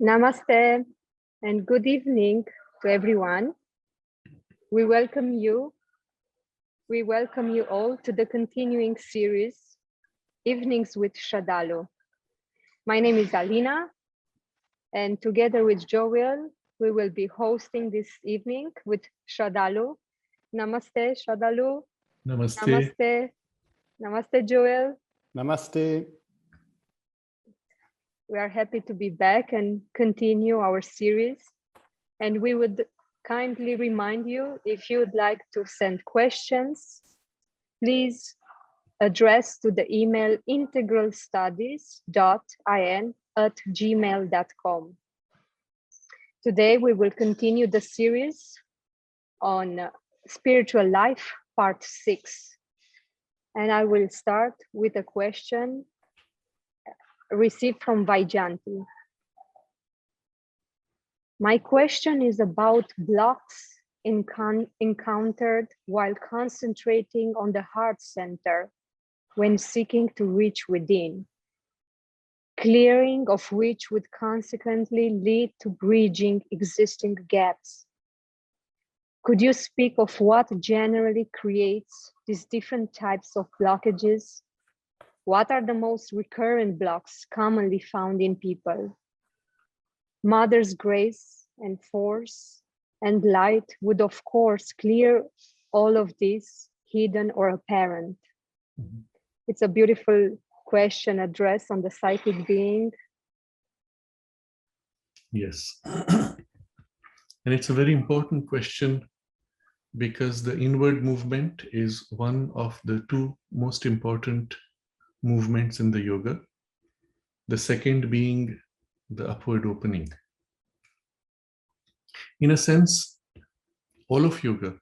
Namaste and good evening to everyone. We welcome you all to the continuing series, Evenings with Sraddhalu. My name is Alina, and together with Joel, we will be hosting this evening with Sraddhalu. Namaste, Sraddhalu. Namaste. Namaste. Namaste, Joel. Namaste. We are happy to be back and continue our series. And we would kindly remind you, if you would like to send questions, please address to the email integralstudies.in@gmail.com. Today, we will continue the series on spiritual life, part 6. And I will start with a question received from Vaijanti. My question is about blocks encountered while concentrating on the heart center when seeking to reach within, clearing of which would consequently lead to bridging existing gaps. Could you speak of what generally creates these different types of blockages? What are the most recurrent blocks commonly found in people? Mother's grace and force and light would, of course, clear all of this, hidden or apparent. Mm-hmm. It's a beautiful question addressed on the psychic being. Yes. And it's a very important question because the inward movement is one of the two most important movements in the yoga. The second being the upward opening. In a sense, all of yoga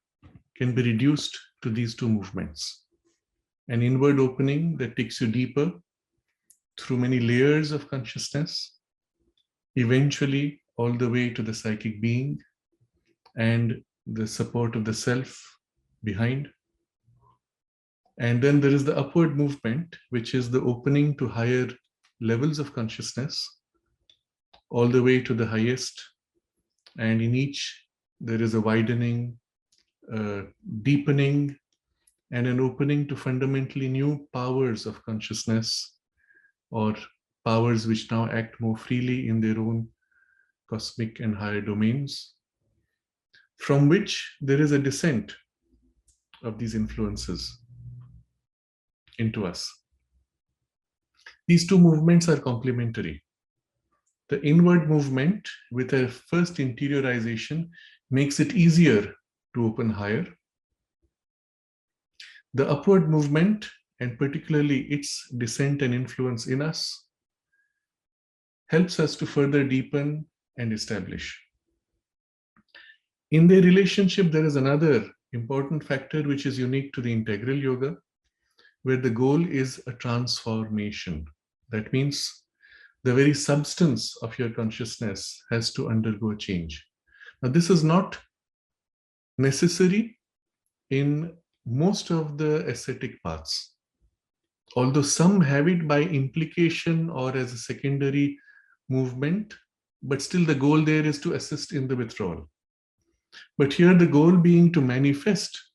can be reduced to these two movements. An inward opening that takes you deeper through many layers of consciousness, eventually all the way to the psychic being and the support of the self behind. And then there is the upward movement, which is the opening to higher levels of consciousness, all the way to the highest. And in each, there is a widening, deepening, and an opening to fundamentally new powers of consciousness, or powers which now act more freely in their own cosmic and higher domains, from which there is a descent of these influences into us. These two movements are complementary. The inward movement with a first interiorization makes it easier to open higher. The upward movement, and particularly its descent and influence in us, helps us to further deepen and establish. In their relationship, there is another important factor which is unique to the integral yoga, where the goal is a transformation. That means the very substance of your consciousness has to undergo change. Now, this is not necessary in most of the ascetic paths, although some have it by implication or as a secondary movement, but still the goal there is to assist in the withdrawal. But here the goal being to manifest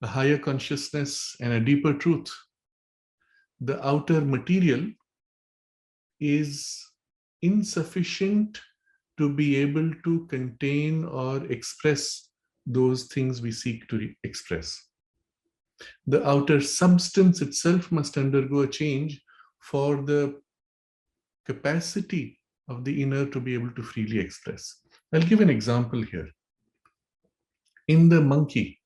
a higher consciousness and a deeper truth. The outer material is insufficient to be able to contain or express those things we seek to express. The outer substance itself must undergo a change for the capacity of the inner to be able to freely express. I'll give an example here. In the monkey,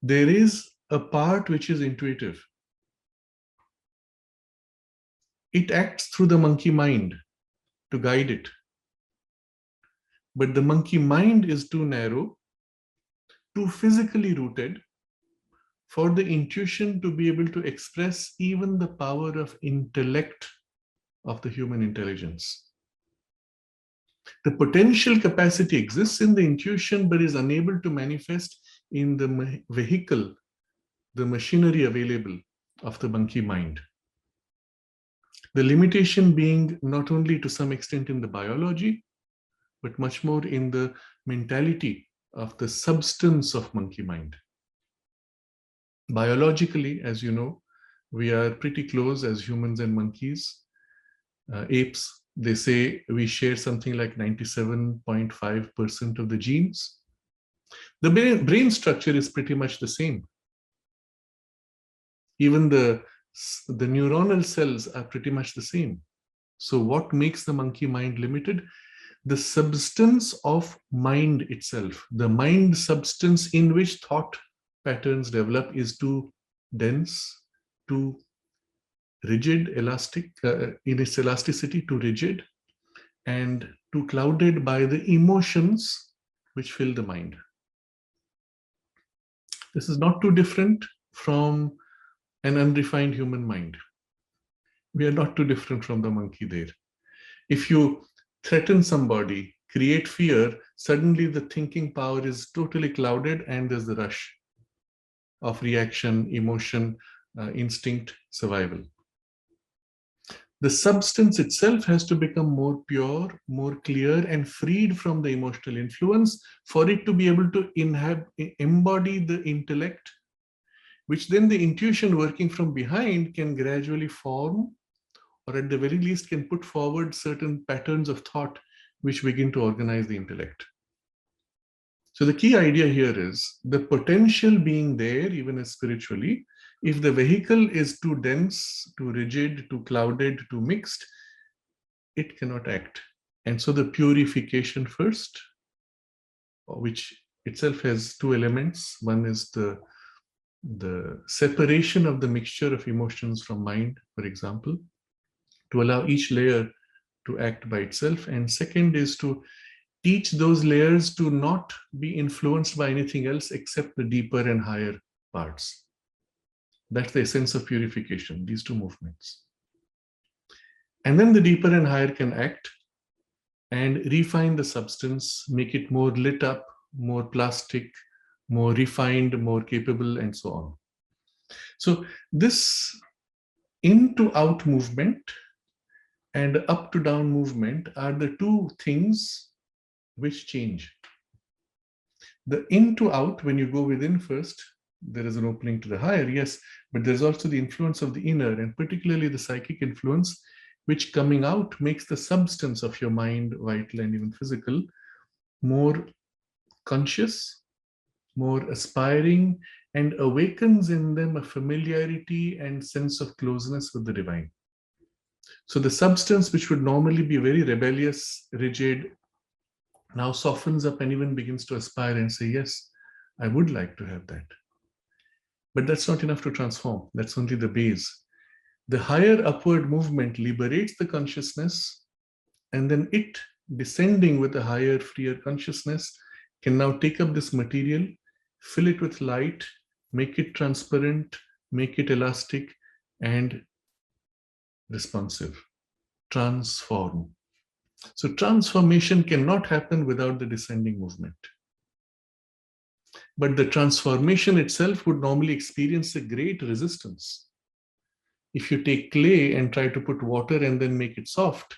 there is a part which is intuitive. It acts through the monkey mind to guide it. But the monkey mind is too narrow, too physically rooted for the intuition to be able to express even the power of intellect of the human intelligence. The potential capacity exists in the intuition, but is unable to manifest in the vehicle, the machinery available of the monkey mind. The limitation being not only to some extent in the biology, but much more in the mentality of the substance of monkey mind. Biologically, as you know, we are pretty close as humans and monkeys. Apes, they say we share something like 97.5% of the genes. The brain structure is pretty much the same. Even the neuronal cells are pretty much the same. So what makes the monkey mind limited? The substance of mind itself, the mind substance in which thought patterns develop, is too dense, too rigid, elastic, in its elasticity, too rigid, and too clouded by the emotions which fill the mind. This is not too different from an unrefined human mind. We are not too different from the monkey there. If you threaten somebody, create fear, suddenly the thinking power is totally clouded and there's the rush of reaction, emotion, instinct, survival. The substance itself has to become more pure, more clear, and freed from the emotional influence for it to be able to embody the intellect, which then the intuition working from behind can gradually form, or at the very least can put forward certain patterns of thought which begin to organize the intellect. So the key idea here is the potential being there, even as spiritually. If the vehicle is too dense, too rigid, too clouded, too mixed, it cannot act. And so the purification first, which itself has two elements. One is the separation of the mixture of emotions from mind, for example, to allow each layer to act by itself. And second is to teach those layers to not be influenced by anything else except the deeper and higher parts. That's the essence of purification, these two movements. And then the deeper and higher can act and refine the substance, make it more lit up, more plastic, more refined, more capable, and so on. So this in to out movement and up to down movement are the two things which change. The in to out, when you go within first, there is an opening to the higher, yes, but there's also the influence of the inner, and particularly the psychic influence, which coming out makes the substance of your mind, vital and even physical, more conscious, more aspiring, and awakens in them a familiarity and sense of closeness with the divine. So the substance, which would normally be very rebellious, rigid, now softens up and even begins to aspire and say, yes, I would like to have that. But that's not enough to transform. That's only the base. The higher upward movement liberates the consciousness, and then it, descending with a higher, freer consciousness, can now take up this material, fill it with light, make it transparent, make it elastic and responsive. Transform. So transformation cannot happen without the descending movement. But the transformation itself would normally experience a great resistance. If you take clay and try to put water and then make it soft,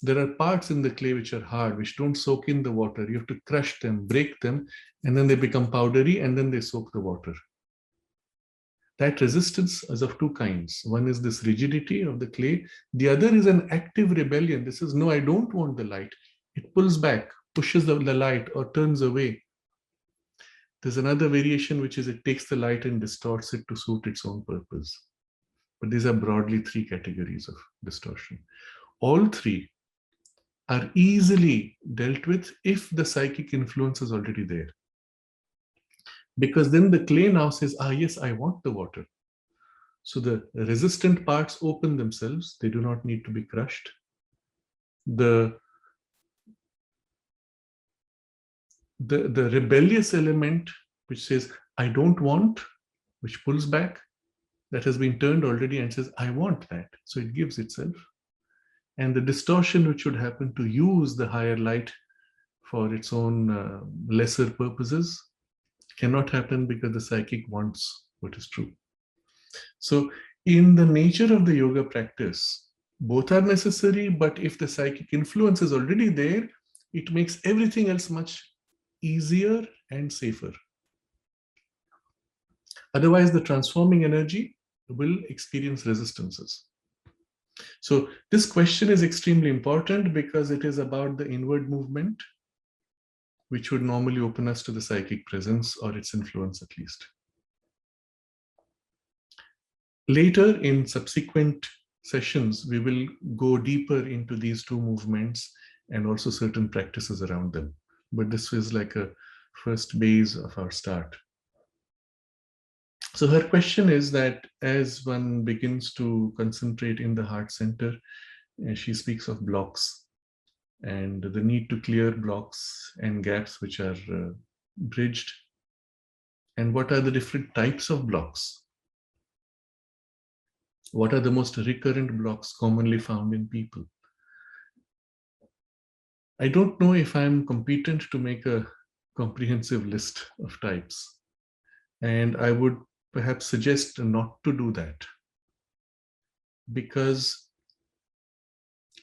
there are parts in the clay which are hard, which don't soak in the water. You have to crush them, break them, and then they become powdery, and then they soak the water. That resistance is of two kinds. One is this rigidity of the clay. The other is an active rebellion. This is, no, I don't want the light. It pulls back, pushes the light, or turns away. There's another variation, which is it takes the light and distorts it to suit its own purpose. But these are broadly three categories of distortion. All three are easily dealt with if the psychic influence is already there. Because then the clay now says, yes, I want the water. So the resistant parts open themselves. They do not need to be crushed. The rebellious element, which says, I don't want, which pulls back, that has been turned already and says, I want that. So it gives itself. And the distortion which would happen to use the higher light for its own lesser purposes cannot happen because the psychic wants what is true. So in the nature of the yoga practice, Both are necessary, but if the psychic influence is already there, it makes everything else much easier and safer. Otherwise, the transforming energy will experience resistances. So this question is extremely important because it is about the inward movement, which would normally open us to the psychic presence or its influence at least. Later in subsequent sessions, we will go deeper into these two movements and also certain practices around them. But this is like a first base of our start. So her question is that as one begins to concentrate in the heart center, she speaks of blocks and the need to clear blocks and gaps which are bridged. And what are the different types of blocks? What are the most recurrent blocks commonly found in people? I don't know if I'm competent to make a comprehensive list of types. And I would perhaps suggest not to do that. Because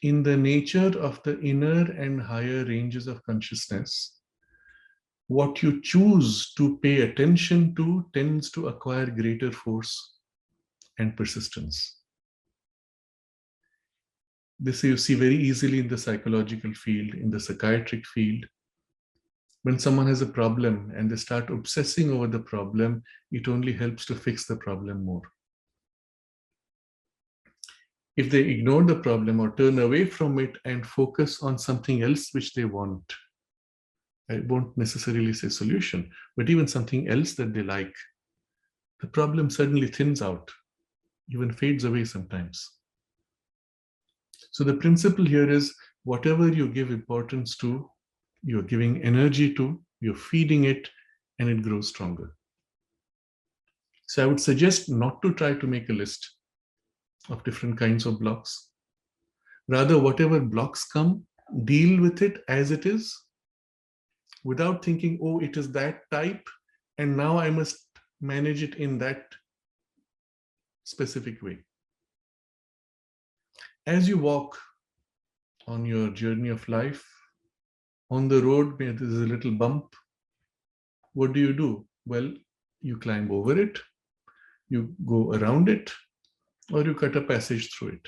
in the nature of the inner and higher ranges of consciousness, what you choose to pay attention to tends to acquire greater force and persistence. This you see very easily in the psychological field, in the psychiatric field. When someone has a problem and they start obsessing over the problem, it only helps to fix the problem more. If they ignore the problem or turn away from it and focus on something else which they want, I won't necessarily say solution, but even something else that they like, the problem suddenly thins out, even fades away sometimes. So the principle here is whatever you give importance to, you're giving energy to, you're feeding it, and it grows stronger. So I would suggest not to try to make a list of different kinds of blocks. Rather, whatever blocks come, deal with it as it is without thinking, oh, it is that type, and now I must manage it in that specific way. As you walk on your journey of life, on the road, where there's a little bump, what do? Well, you climb over it, you go around it, or you cut a passage through it.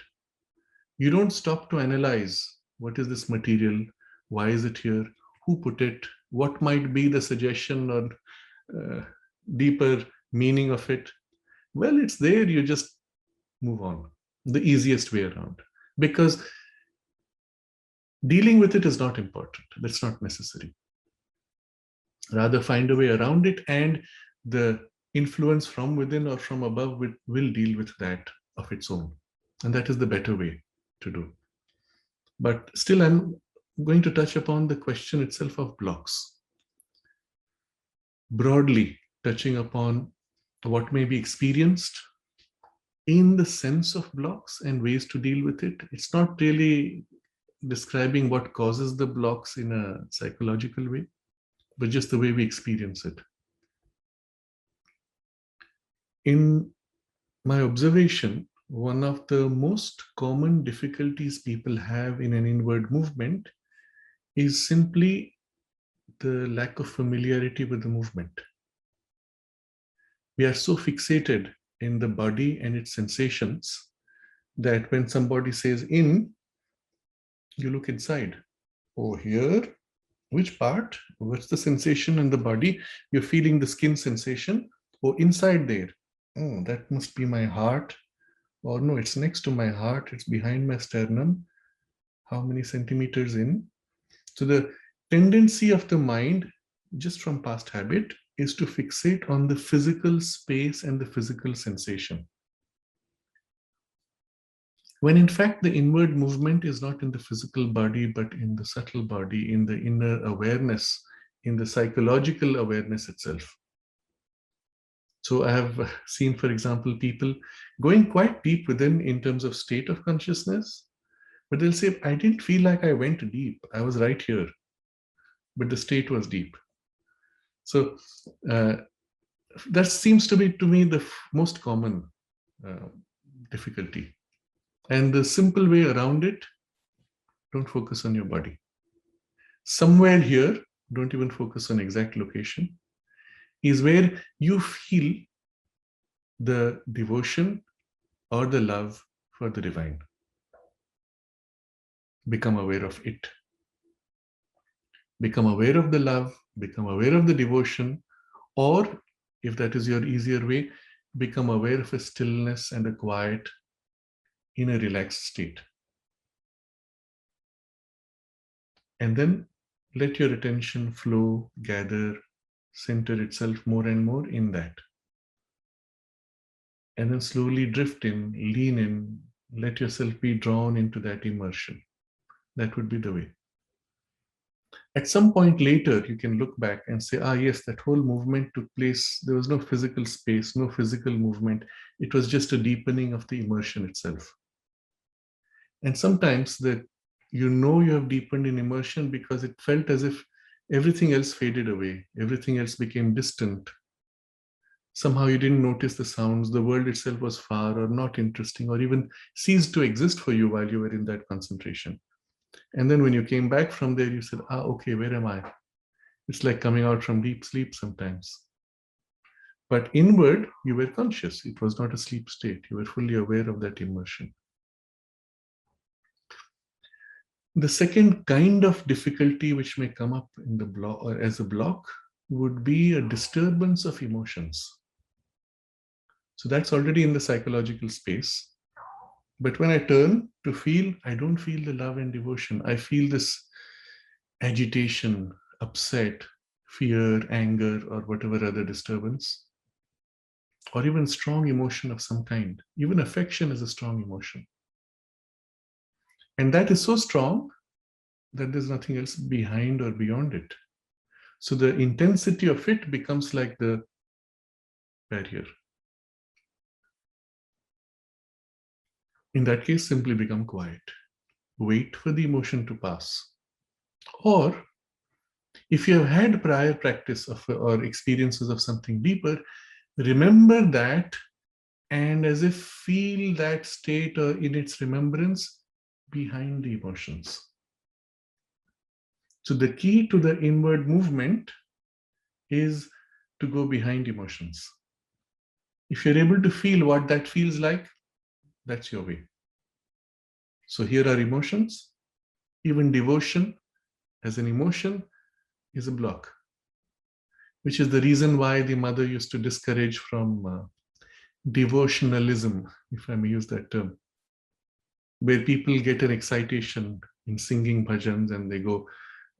You don't stop to analyze what is this material, why is it here, who put it, what might be the suggestion or deeper meaning of it. Well, it's there, you just move on. The easiest way around. Because dealing with it is not important. That's not necessary. Rather, find a way around it, and the influence from within or from above will deal with that of its own. And that is the better way to do. But still, I'm going to touch upon the question itself of blocks. Broadly, touching upon what may be experienced in the sense of blocks and ways to deal with it. It's not really describing what causes the blocks in a psychological way, but just the way we experience it. In my observation, one of the most common difficulties people have in an inward movement is simply the lack of familiarity with the movement. We are so fixated in the body and its sensations that when somebody says in, you look inside. Oh, here, which part? What's the sensation in the body? You're feeling the skin sensation. Oh, inside there. Oh, that must be my heart. Or no, it's next to my heart. It's behind my sternum. How many centimeters in? So the tendency of the mind, just from past habit, is to fixate on the physical space and the physical sensation. When in fact, the inward movement is not in the physical body, but in the subtle body, in the inner awareness, in the psychological awareness itself. So I have seen, for example, people going quite deep within in terms of state of consciousness, but they'll say, I didn't feel like I went deep. I was right here, but the state was deep. So that seems to be, to me, the most common difficulty. And the simple way around it, don't focus on your body. Somewhere here, don't even focus on exact location, is where you feel the devotion or the love for the divine. Become aware of it. Become aware of the love, become aware of the devotion, or if that is your easier way, become aware of a stillness and a quiet in a relaxed state. And then let your attention flow, gather, center itself more and more in that. And then slowly drift in, lean in, let yourself be drawn into that immersion. That would be the way. At some point later, you can look back and say, yes, that whole movement took place. There was no physical space, no physical movement. It was just a deepening of the immersion itself. And sometimes that you have deepened in immersion because it felt as if everything else faded away, everything else became distant. Somehow you didn't notice the sounds, the world itself was far or not interesting or even ceased to exist for you while you were in that concentration. And then when you came back from there, you said, okay, where am I? It's like coming out from deep sleep sometimes. But inward, you were conscious. It was not a sleep state. You were fully aware of that immersion. The second kind of difficulty which may come up in the block or as a block would be a disturbance of emotions. So that's already in the psychological space. But when I turn to feel, I don't feel the love and devotion. I feel this agitation, upset, fear, anger, or whatever other disturbance, or even strong emotion of some kind. Even affection is a strong emotion. And that is so strong that there's nothing else behind or beyond it. So the intensity of it becomes like the barrier. In that case, simply become quiet. Wait for the emotion to pass. Or if you have had prior practice of or experiences of something deeper, remember that and as if feel that state or in its remembrance behind the emotions. So the key to the inward movement is to go behind emotions. If you're able to feel what that feels like, that's your way. So here are emotions. Even devotion as an emotion is a block, which is the reason why the mother used to discourage from devotionalism, if I may use that term, where people get an excitation in singing bhajans and they go,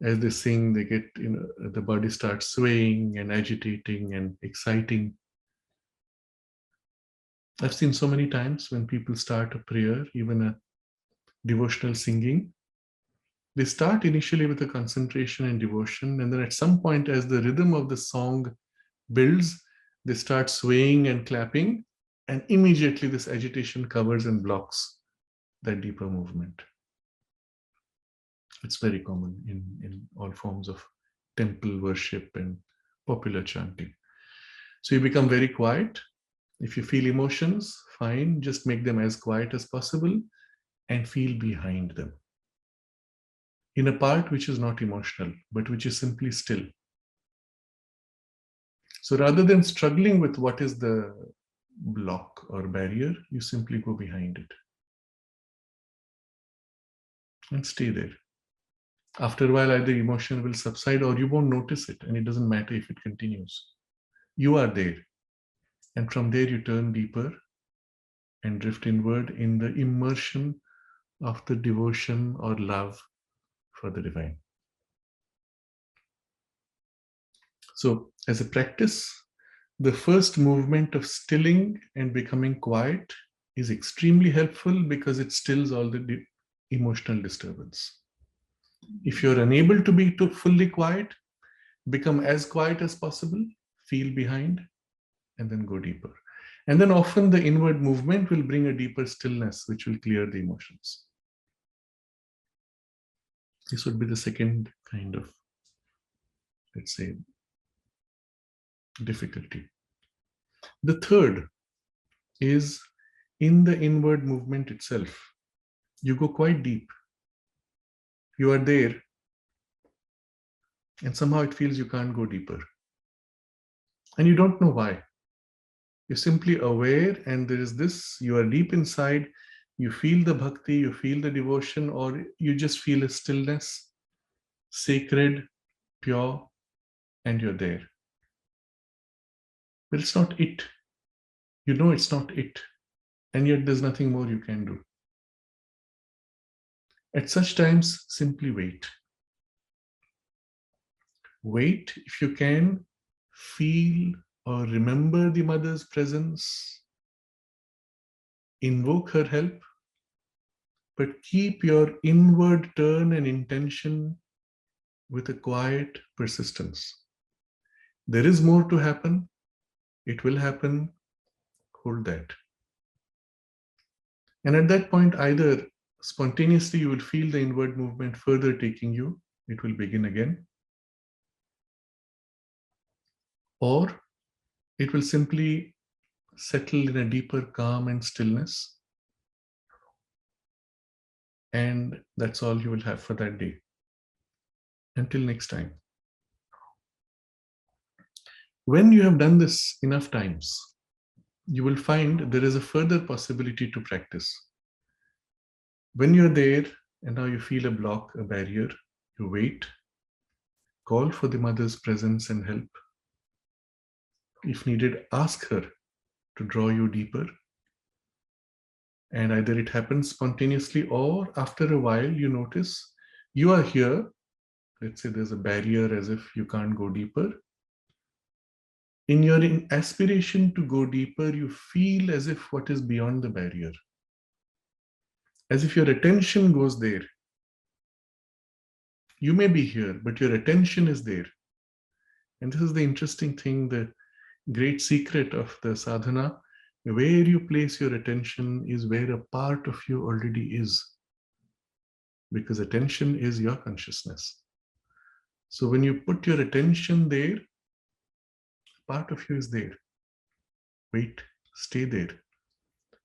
as they sing, they get, the body starts swaying and agitating and exciting. I've seen so many times when people start a prayer, even a devotional singing, they start initially with a concentration and devotion, and then at some point, as the rhythm of the song builds, they start swaying and clapping, and immediately this agitation covers and blocks that deeper movement. It's very common in all forms of temple worship and popular chanting. So you become very quiet. If you feel emotions, fine, just make them as quiet as possible and feel behind them in a part which is not emotional, but which is simply still. So rather than struggling with what is the block or barrier, you simply go behind it and stay there. After a while, either emotion will subside or you won't notice it, and it doesn't matter if it continues. You are there. And from there, you turn deeper and drift inward in the immersion of the devotion or love for the divine. So, as a practice, the first movement of stilling and becoming quiet is extremely helpful because it stills all the emotional disturbance. If you're unable to be fully quiet, become as quiet as possible, feel behind, and then go deeper. And then often the inward movement will bring a deeper stillness, which will clear the emotions. This would be the second kind of, let's say, difficulty. The third is in the inward movement itself. You go quite deep. You are there, and somehow it feels you can't go deeper. And you don't know why. You're simply aware, and there is this, you are deep inside, you feel the bhakti, you feel the devotion, or you just feel a stillness, sacred, pure, and you're there. But it's not it. You know it's not it. And yet there's nothing more you can do. At such times, simply wait. Wait if you can, feel or remember the mother's presence, invoke her help, but keep your inward turn and intention with a quiet persistence. There is more to happen. It will happen. Hold that. And at that point, either spontaneously you will feel the inward movement further taking you, it will begin again, or it will simply settle in a deeper calm and stillness. And that's all you will have for that day. Until next time. When you have done this enough times, you will find there is a further possibility to practice. When you're there and now you feel a block, a barrier, you wait, call for the mother's presence and help. If needed, ask her to draw you deeper. And either it happens spontaneously or after a while you notice you are here. Let's say there's a barrier as if you can't go deeper. In your aspiration to go deeper, you feel as if what is beyond the barrier. As if your attention goes there. You may be here, but your attention is there. And this is the interesting thing, the great secret of the sadhana. Where you place your attention is where a part of you already is. Because attention is your consciousness. So when you put your attention there, part of you is there. Wait, stay there.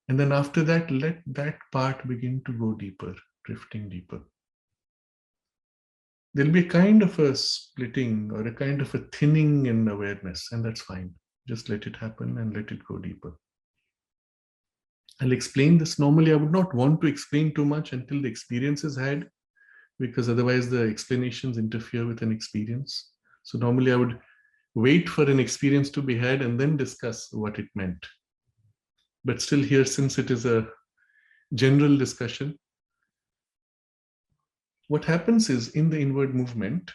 And then after that, let that part begin to go deeper, drifting deeper. There'll be a kind of a splitting or a kind of a thinning in awareness, and that's fine. Just let it happen and let it go deeper. I'll explain this. Normally, I would not want to explain too much until the experience is had, because otherwise the explanations interfere with an experience. So normally I would wait for an experience to be had and then discuss what it meant. But still here, since it is a general discussion, what happens is in the inward movement,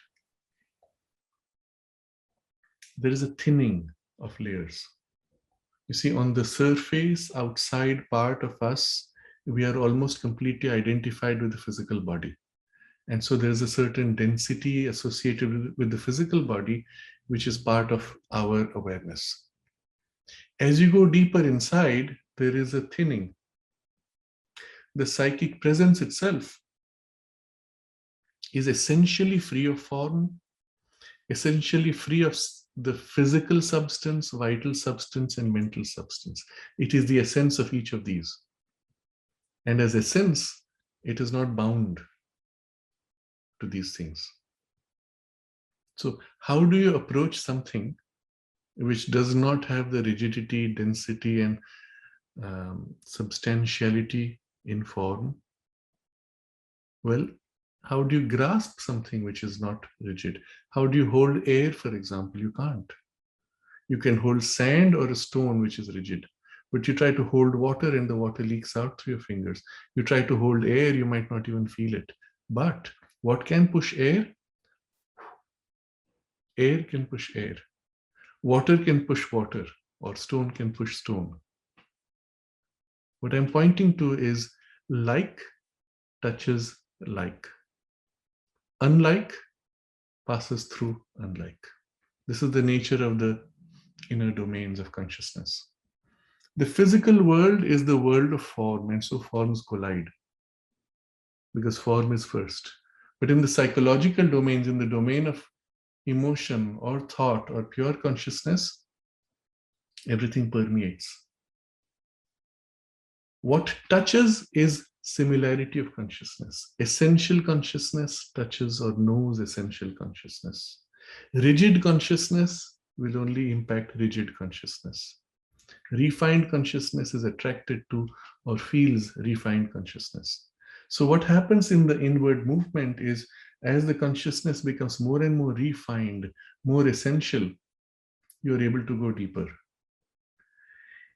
there is a thinning of layers. You see, on the surface, outside part of us, we are almost completely identified with the physical body. And so there's a certain density associated with the physical body, which is part of our awareness. As you go deeper inside, there is a thinning. The psychic presence itself is essentially free of form, essentially free of the physical substance, vital substance, and mental substance. It is the essence of each of these. And as essence, it is not bound to these things. So how do you approach something which does not have the rigidity, density, and substantiality in form? Well, how do you grasp something which is not rigid? How do you hold air, for example? You can't. You can hold sand or a stone which is rigid, but you try to hold water and the water leaks out through your fingers. You try to hold air, you might not even feel it. But what can push air? Air can push air. Water can push water, or stone can push stone. What I'm pointing to is like touches like. Unlike passes through unlike. This is the nature of the inner domains of consciousness. The physical world is the world of form, and so forms collide because form is first. But in the psychological domains, in the domain of emotion or thought or pure consciousness, everything permeates. What touches is similarity of consciousness. Essential consciousness touches or knows essential consciousness. Rigid consciousness will only impact rigid consciousness. Refined consciousness is attracted to or feels refined consciousness. So what happens in the inward movement is, as the consciousness becomes more and more refined, more essential, you're able to go deeper.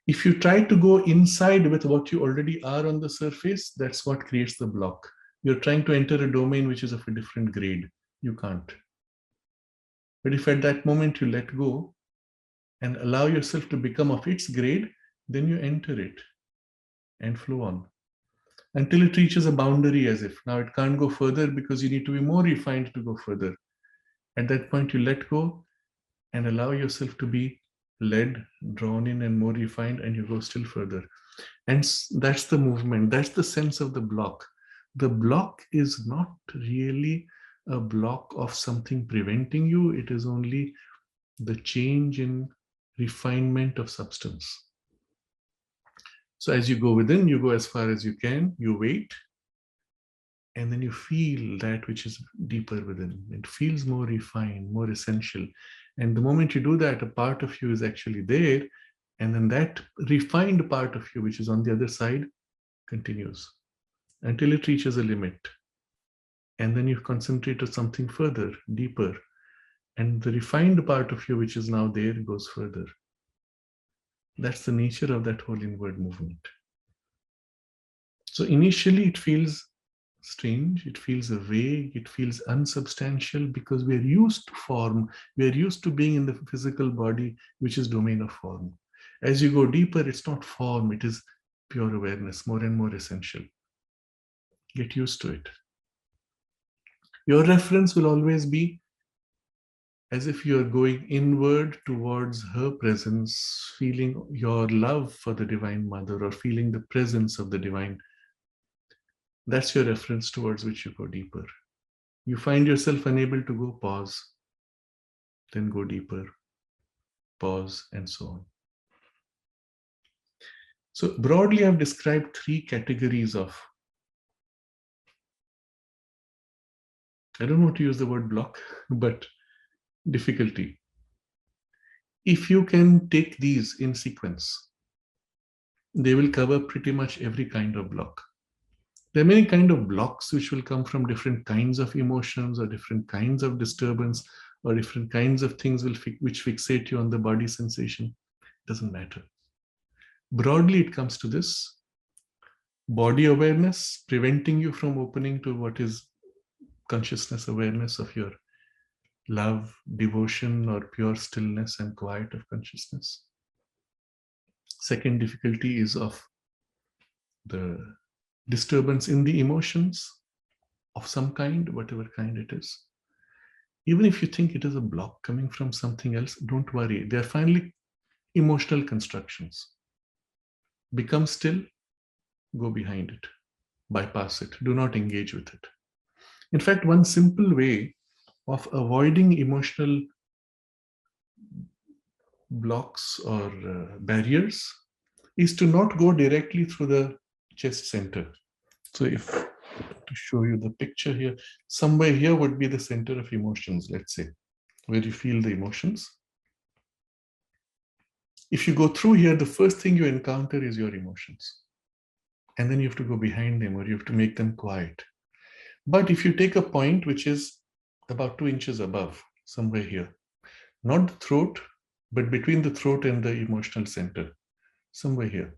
If you try to go inside with what you already are on the surface, that's what creates the block. You're trying to enter a domain which is of a different grade. You can't. But if at that moment you let go and allow yourself to become of its grade, then you enter it and flow on until it reaches a boundary, as if now it can't go further because you need to be more refined to go further. At that point, you let go and allow yourself to be led, drawn in, and more refined, and you go still further. And that's the movement. That's the sense of the block. The block is not really a block of something preventing you. It is only the change in refinement of substance. So as you go within, you go as far as you can, you wait, and then you feel that which is deeper within. It feels more refined, more essential. And the moment you do that, a part of you is actually there, and then that refined part of you, which is on the other side, continues until it reaches a limit. And then you concentrate on something further, deeper. And the refined part of you, which is now there, goes further. That's the nature of that whole inward movement. So initially it feels strange, it feels vague, it feels unsubstantial because we are used to form, we are used to being in the physical body, which is domain of form. As you go deeper, it's not form, it is pure awareness, more and more essential. Get used to it. Your reference will always be as if you are going inward towards her presence, feeling your love for the Divine Mother or feeling the presence of the Divine. That's your reference towards which you go deeper. You find yourself unable to go, pause, then go deeper, pause, and so on. So broadly, I've described three categories of, I don't want to use the word block, but difficulty. If you can take these in sequence, they will cover pretty much every kind of block. There are many kinds of blocks which will come from different kinds of emotions or different kinds of disturbance or different kinds of things which fixate you on the body sensation. Doesn't matter. Broadly, it comes to this: body awareness, preventing you from opening to what is consciousness awareness of your love, devotion, or pure stillness and quiet of consciousness. Second difficulty is of the disturbance in the emotions of some kind, whatever kind it is. Even if you think it is a block coming from something else, don't worry. They are finally emotional constructions. Become still, go behind it, bypass it, do not engage with it. In fact, one simple way of avoiding emotional blocks or barriers is to not go directly through the chest center. So if to show you the picture here, somewhere here would be the center of emotions, let's say, where you feel the emotions. If you go through here, the first thing you encounter is your emotions. And then you have to go behind them or you have to make them quiet. But if you take a point which is about 2 inches above, somewhere here, not the throat, but between the throat and the emotional center, somewhere here,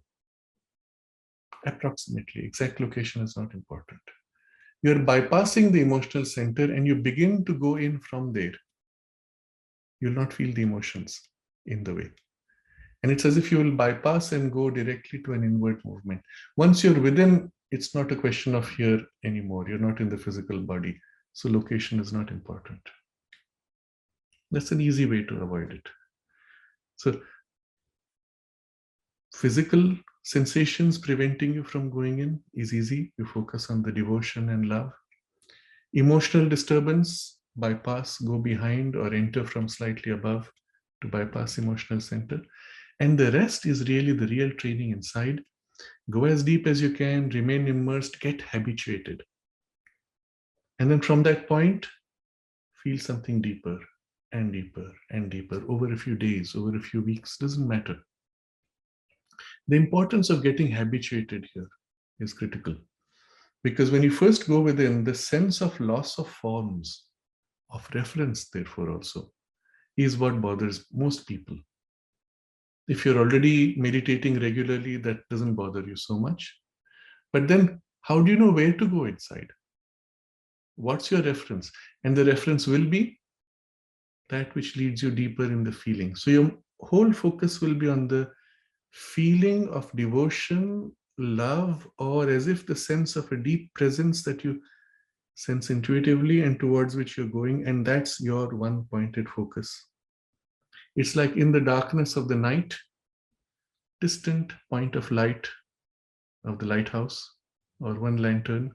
approximately, exact location is not important. You're bypassing the emotional center and you begin to go in from there. You'll not feel the emotions in the way. And it's as if you will bypass and go directly to an inward movement. Once you're within, it's not a question of here anymore. You're not in the physical body. So location is not important. That's an easy way to avoid it. So physical sensations preventing you from going in is easy. You focus on the devotion and love. Emotional disturbance, bypass, go behind or enter from slightly above to bypass emotional center. And the rest is really the real training inside. Go as deep as you can, remain immersed, get habituated. And then from that point, feel something deeper and deeper and deeper over a few days, over a few weeks, doesn't matter. The importance of getting habituated here is critical. Because when you first go within, the sense of loss of forms, of reference, therefore, also, is what bothers most people. If you're already meditating regularly, that doesn't bother you so much. But then, how do you know where to go inside? What's your reference? And the reference will be that which leads you deeper in the feeling. So your whole focus will be on the feeling of devotion, love, or as if the sense of a deep presence that you sense intuitively and towards which you're going, and that's your one pointed focus. It's like in the darkness of the night, distant point of light of the lighthouse or one lantern,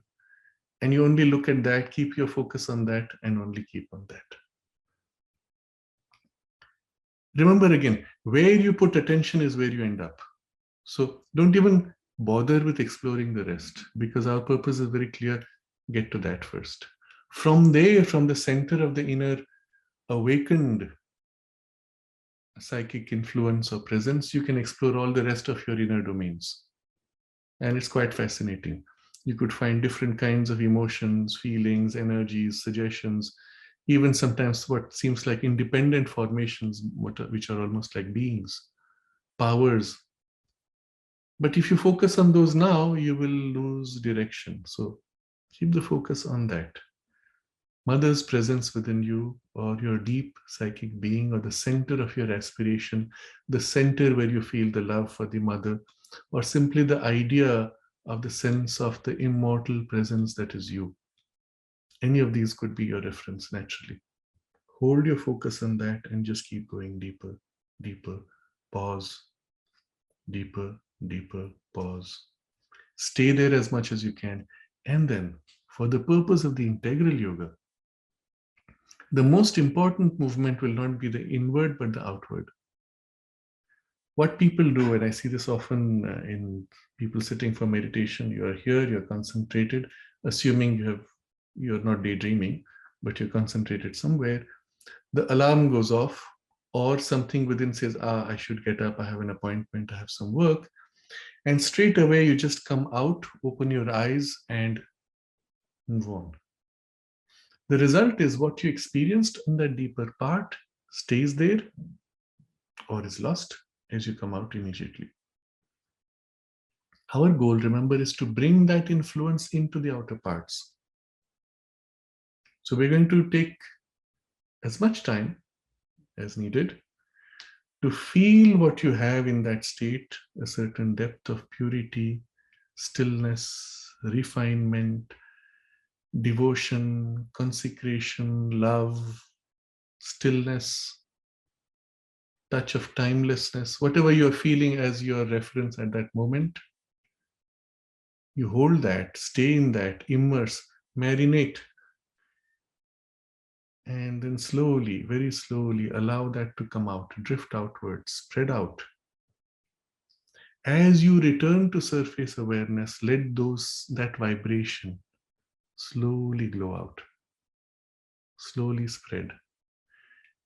and you only look at that, keep your focus on that, and only keep on that. Remember again, where you put attention is where you end up. So don't even bother with exploring the rest, because our purpose is very clear. Get to that first. From there, from the center of the inner awakened psychic influence or presence, you can explore all the rest of your inner domains. And it's quite fascinating. You could find different kinds of emotions, feelings, energies, suggestions, even sometimes what seems like independent formations, which are almost like beings, powers. But if you focus on those now, you will lose direction. So keep the focus on that. Mother's presence within you, or your deep psychic being, or the center of your aspiration, the center where you feel the love for the mother, or simply the idea of the sense of the immortal presence that is you. Any of these could be your reference naturally. Hold your focus on that and just keep going deeper, deeper, pause, deeper, deeper, pause. Stay there as much as you can. And then, for the purpose of the integral yoga, the most important movement will not be the inward, but the outward. What people do, and I see this often in people sitting for meditation, you are here, you're concentrated, assuming you're not daydreaming, but you're concentrated somewhere. The alarm goes off, or something within says, I should get up, I have an appointment, I have some work. And straight away, you just come out, open your eyes, and move on. The result is what you experienced in that deeper part stays there or is lost as you come out immediately. Our goal, remember, is to bring that influence into the outer parts. So we're going to take as much time as needed to feel what you have in that state, a certain depth of purity, stillness, refinement, devotion, consecration, love, stillness, touch of timelessness, whatever you're feeling as your reference at that moment. You hold that, stay in that, immerse, marinate, and then slowly, very slowly, allow that to come out, drift outwards, spread out. As you return to surface awareness, let that vibration slowly glow out, slowly spread.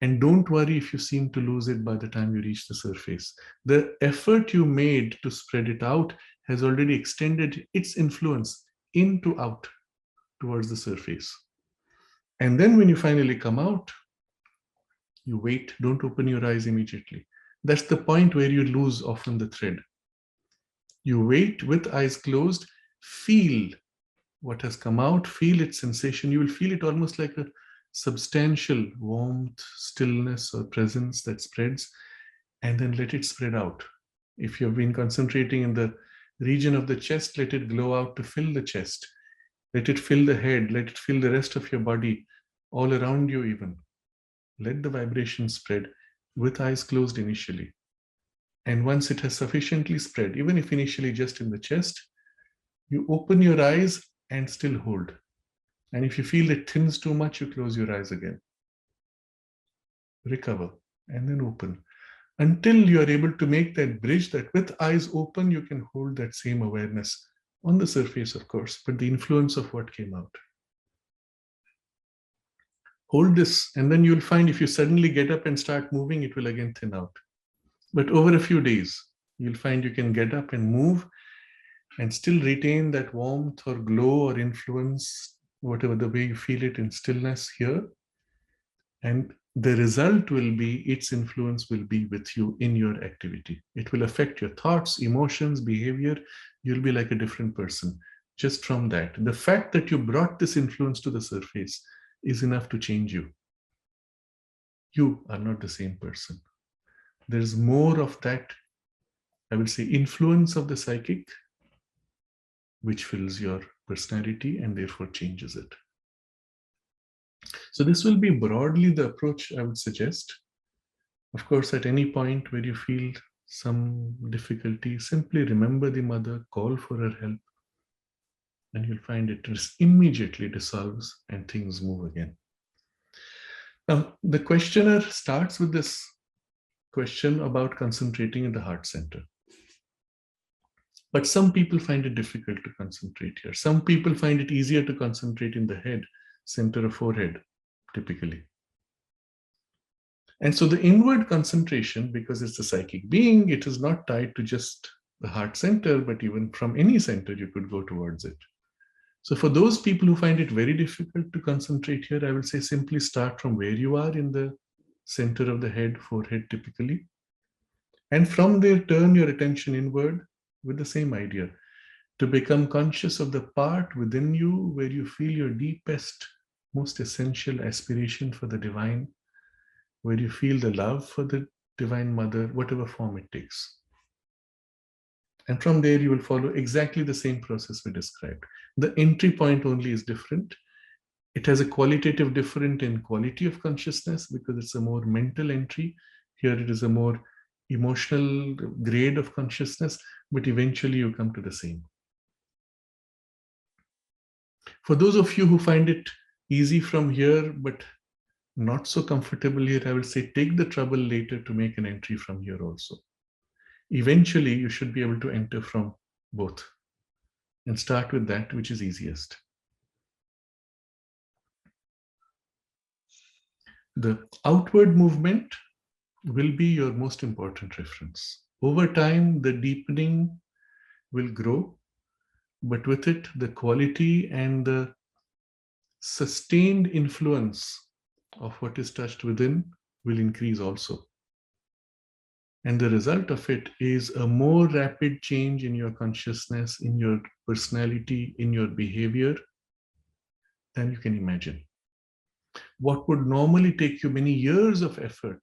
And don't worry if you seem to lose it by the time you reach the surface. The effort you made to spread it out has already extended its influence into out towards the surface. And then when you finally come out, you wait, don't open your eyes immediately. That's the point where you lose often the thread. You wait with eyes closed, feel what has come out, feel its sensation. You will feel it almost like a substantial warmth, stillness, or presence that spreads, and then let it spread out. If you've been concentrating in the region of the chest, let it glow out to fill the chest. Let it fill the head, let it fill the rest of your body, all around you even. Let the vibration spread with eyes closed initially. And once it has sufficiently spread, even if initially just in the chest, you open your eyes and still hold. And if you feel it thins too much, you close your eyes again. Recover and then open. until you are able to make that bridge that with eyes open, you can hold that same awareness on the surface, of course, but the influence of what came out. Hold this, and then you'll find if you suddenly get up and start moving, it will again thin out. But over a few days, you'll find you can get up and move and still retain that warmth or glow or influence, whatever the way you feel it in stillness here. And the result will be, its influence will be with you in your activity. It will affect your thoughts, emotions, behavior. You'll be like a different person just from that. The fact that you brought this influence to the surface is enough to change you. You are not the same person. There's more of that, I will say, influence of the psychic, which fills your personality and therefore changes it. So this will be broadly the approach I would suggest. Of course, at any point where you feel some difficulty, simply remember the mother, call for her help, and you'll find it immediately dissolves and things move again. Now, the questioner starts with this question about concentrating in the heart center. But some people find it difficult to concentrate here. Some people find it easier to concentrate in the head, center of forehead, typically. And so the inward concentration, because it's a psychic being, it is not tied to just the heart center, but even from any center, you could go towards it. So for those people who find it very difficult to concentrate here, I will say simply start from where you are in the center of the head, forehead typically. And from there, turn your attention inward with the same idea, to become conscious of the part within you where you feel your deepest, most essential aspiration for the divine, where you feel the love for the Divine Mother, whatever form it takes. And from there, you will follow exactly the same process we described. The entry point only is different. It has a qualitative difference in quality of consciousness because it's a more mental entry. Here it is a more emotional grade of consciousness, but eventually you come to the same. For those of you who find it easy from here, but not so comfortable here, I will say take the trouble later to make an entry from here also. Eventually, you should be able to enter from both and start with that which is easiest. The outward movement will be your most important reference. Over time, the deepening will grow, but with it, the quality and the sustained influence of what is touched within will increase also. And the result of it is a more rapid change in your consciousness, in your personality, in your behavior than you can imagine. What would normally take you many years of effort,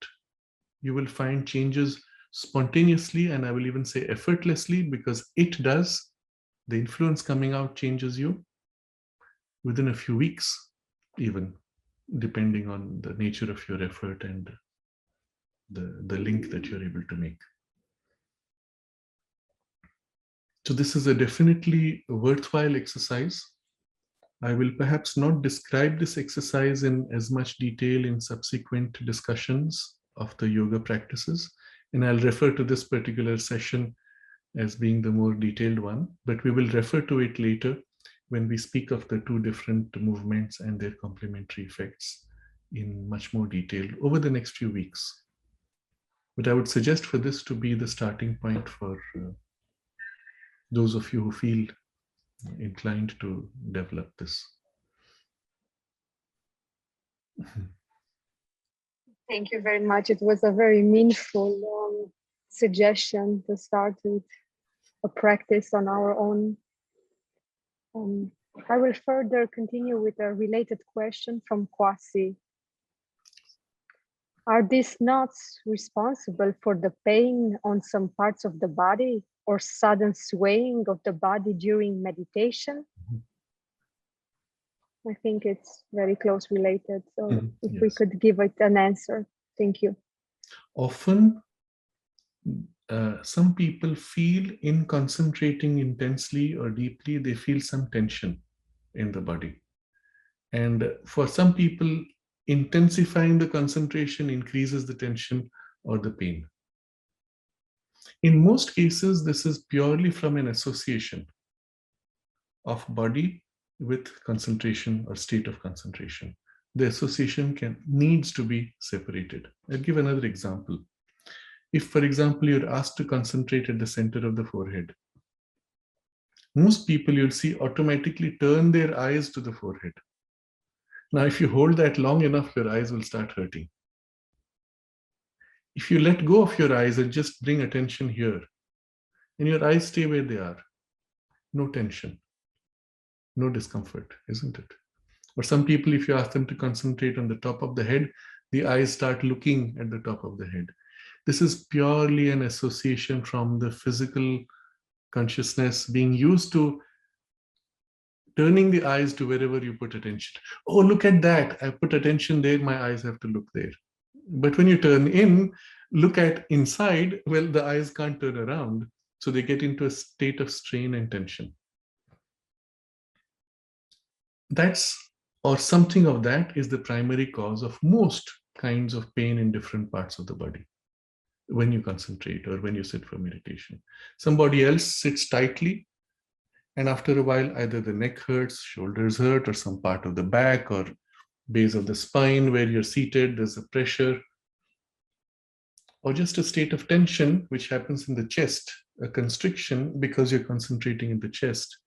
you will find changes spontaneously, and I will even say effortlessly, because it does. The influence coming out changes you within a few weeks, even depending on the nature of your effort and the link that you're able to make. So this is a definitely worthwhile exercise. I will perhaps not describe this exercise in as much detail in subsequent discussions of the yoga practices, and I'll refer to this particular session as being the more detailed one, but we will refer to it later when we speak of the two different movements and their complementary effects in much more detail over the next few weeks. But I would suggest for this to be the starting point for those of you who feel inclined to develop this. Thank you very much. It was a very meaningful suggestion to start with a practice on our own. I will further continue with a related question from Kwasi. Are these knots responsible for the pain on some parts of the body or sudden swaying of the body during meditation? I think it's very close related. So if we could give it an answer, thank you. Often, some people feel in concentrating intensely or deeply, they feel some tension in the body. And for some people, intensifying the concentration increases the tension or the pain. In most cases, this is purely from an association of body with concentration or state of concentration. The association needs to be separated. I'll give another example. If, for example, you're asked to concentrate at the center of the forehead, most people you'll see automatically turn their eyes to the forehead. Now, if you hold that long enough, your eyes will start hurting. If you let go of your eyes and just bring attention here, and your eyes stay where they are, no tension, no discomfort, isn't it? Or some people, if you ask them to concentrate on the top of the head, the eyes start looking at the top of the head. This is purely an association from the physical consciousness being used to turning the eyes to wherever you put attention. Oh, look at that. I put attention there. My eyes have to look there. But when you turn in, look at inside, well, the eyes can't turn around. So they get into a state of strain and tension. Or something of that is the primary cause of most kinds of pain in different parts of the body when you concentrate or when you sit for meditation. Somebody else sits tightly, and after a while, either the neck hurts, shoulders hurt, or some part of the back or base of the spine where you're seated, there's a pressure, or just a state of tension which happens in the chest, a constriction because you're concentrating in the chest.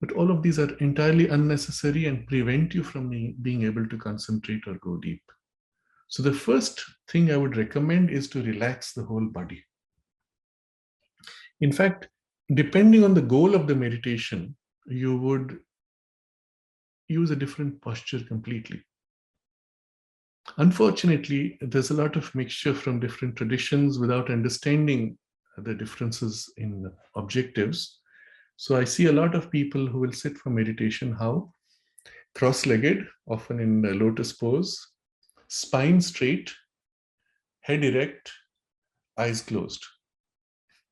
But all of these are entirely unnecessary and prevent you from being able to concentrate or go deep. So the first thing I would recommend is to relax the whole body. In fact, depending on the goal of the meditation, you would use a different posture completely. Unfortunately, there's a lot of mixture from different traditions without understanding the differences in objectives. So I see a lot of people who will sit for meditation, how? Cross-legged, often in the lotus pose, spine straight, head erect, eyes closed.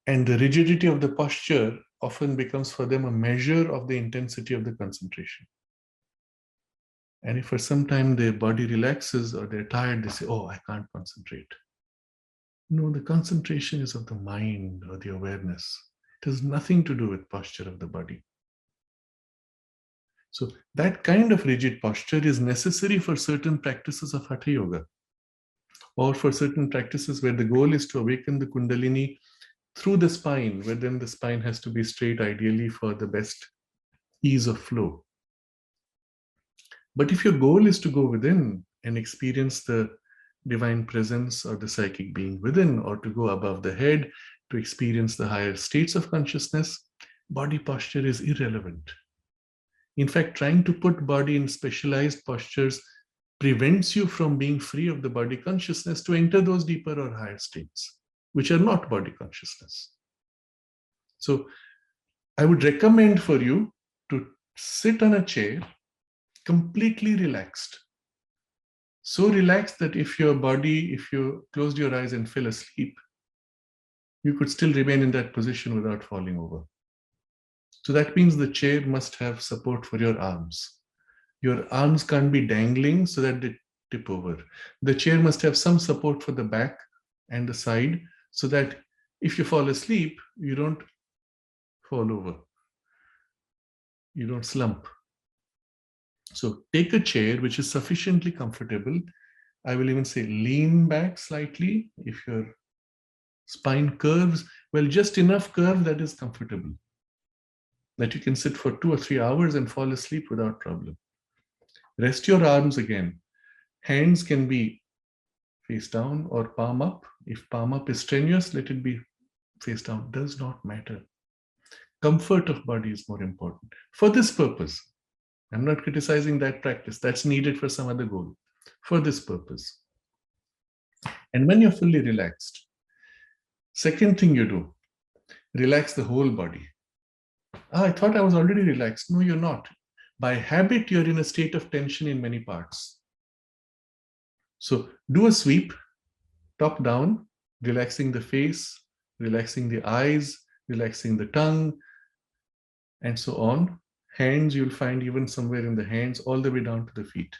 And the rigidity of the posture often becomes for them a measure of the intensity of the concentration. And if for some time their body relaxes or they're tired, they say, oh, I can't concentrate. No, the concentration is of the mind or the awareness. It has nothing to do with posture of the body. So that kind of rigid posture is necessary for certain practices of Hatha Yoga, or for certain practices where the goal is to awaken the Kundalini through the spine, where then the spine has to be straight, ideally for the best ease of flow. But if your goal is to go within and experience the divine presence or the psychic being within, or to go above the head, to experience the higher states of consciousness, body posture is irrelevant. In fact, trying to put body in specialized postures prevents you from being free of the body consciousness to enter those deeper or higher states, which are not body consciousness. So I would recommend for you to sit on a chair completely relaxed. So relaxed that if you closed your eyes and fell asleep, you could still remain in that position without falling over. So that means the chair must have support for your arms. Your arms can't be dangling so that they tip over. The chair must have some support for the back and the side so that if you fall asleep, you don't fall over. You don't slump. So take a chair which is sufficiently comfortable. I will even say lean back slightly. If your spine curves, well, just enough curve that is comfortable, that you can sit for 2 or 3 hours and fall asleep without problem. Rest your arms again. Hands can be face down or palm up. If palm up is strenuous, let it be face down. Does not matter. Comfort of body is more important. For this purpose, I'm not criticizing that practice. That's needed for some other goal. For this purpose. And when you're fully relaxed, second thing you do, relax the whole body. I thought I was already relaxed. No, you're not. By habit, you're in a state of tension in many parts. So do a sweep, top down, relaxing the face, relaxing the eyes, relaxing the tongue, and so on. Hands, you'll find even somewhere in the hands, all the way down to the feet.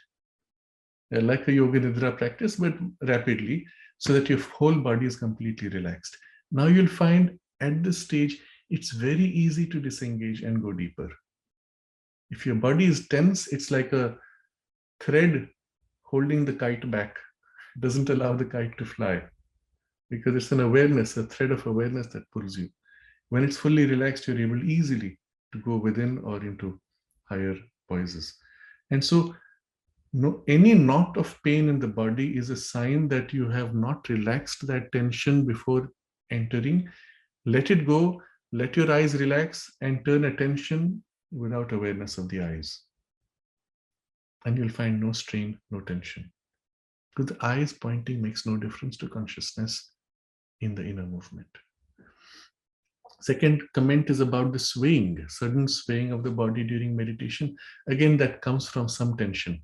Like a yoga nidra practice, but rapidly, so that your whole body is completely relaxed. Now you'll find at this stage, it's very easy to disengage and go deeper. If your body is tense, it's like a thread holding the kite back. It doesn't allow the kite to fly because it's an awareness, a thread of awareness that pulls you. When it's fully relaxed, you're able easily to go within or into higher voices. And so no, any knot of pain in the body is a sign that you have not relaxed that tension before entering. Let it go, let your eyes relax, and turn attention without awareness of the eyes. And you'll find no strain, no tension. Because the eyes pointing makes no difference to consciousness in the inner movement. Second comment is about the swaying, sudden swaying of the body during meditation. Again, that comes from some tension.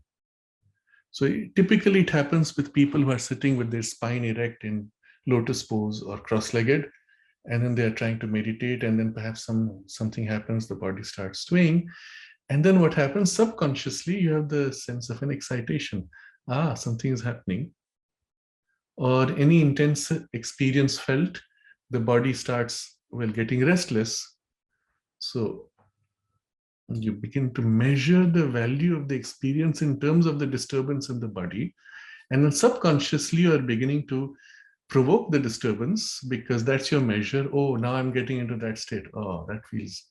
So typically it happens with people who are sitting with their spine erect in lotus pose or cross-legged, and then they are trying to meditate, and then perhaps something happens, the body starts swaying. And then what happens subconsciously, you have the sense of an excitation. Something is happening. Or any intense experience felt, the body starts, getting restless. So you begin to measure the value of the experience in terms of the disturbance in the body. And then subconsciously, you are beginning to provoke the disturbance because that's your measure. Oh, now I'm getting into that state. Oh, that feels,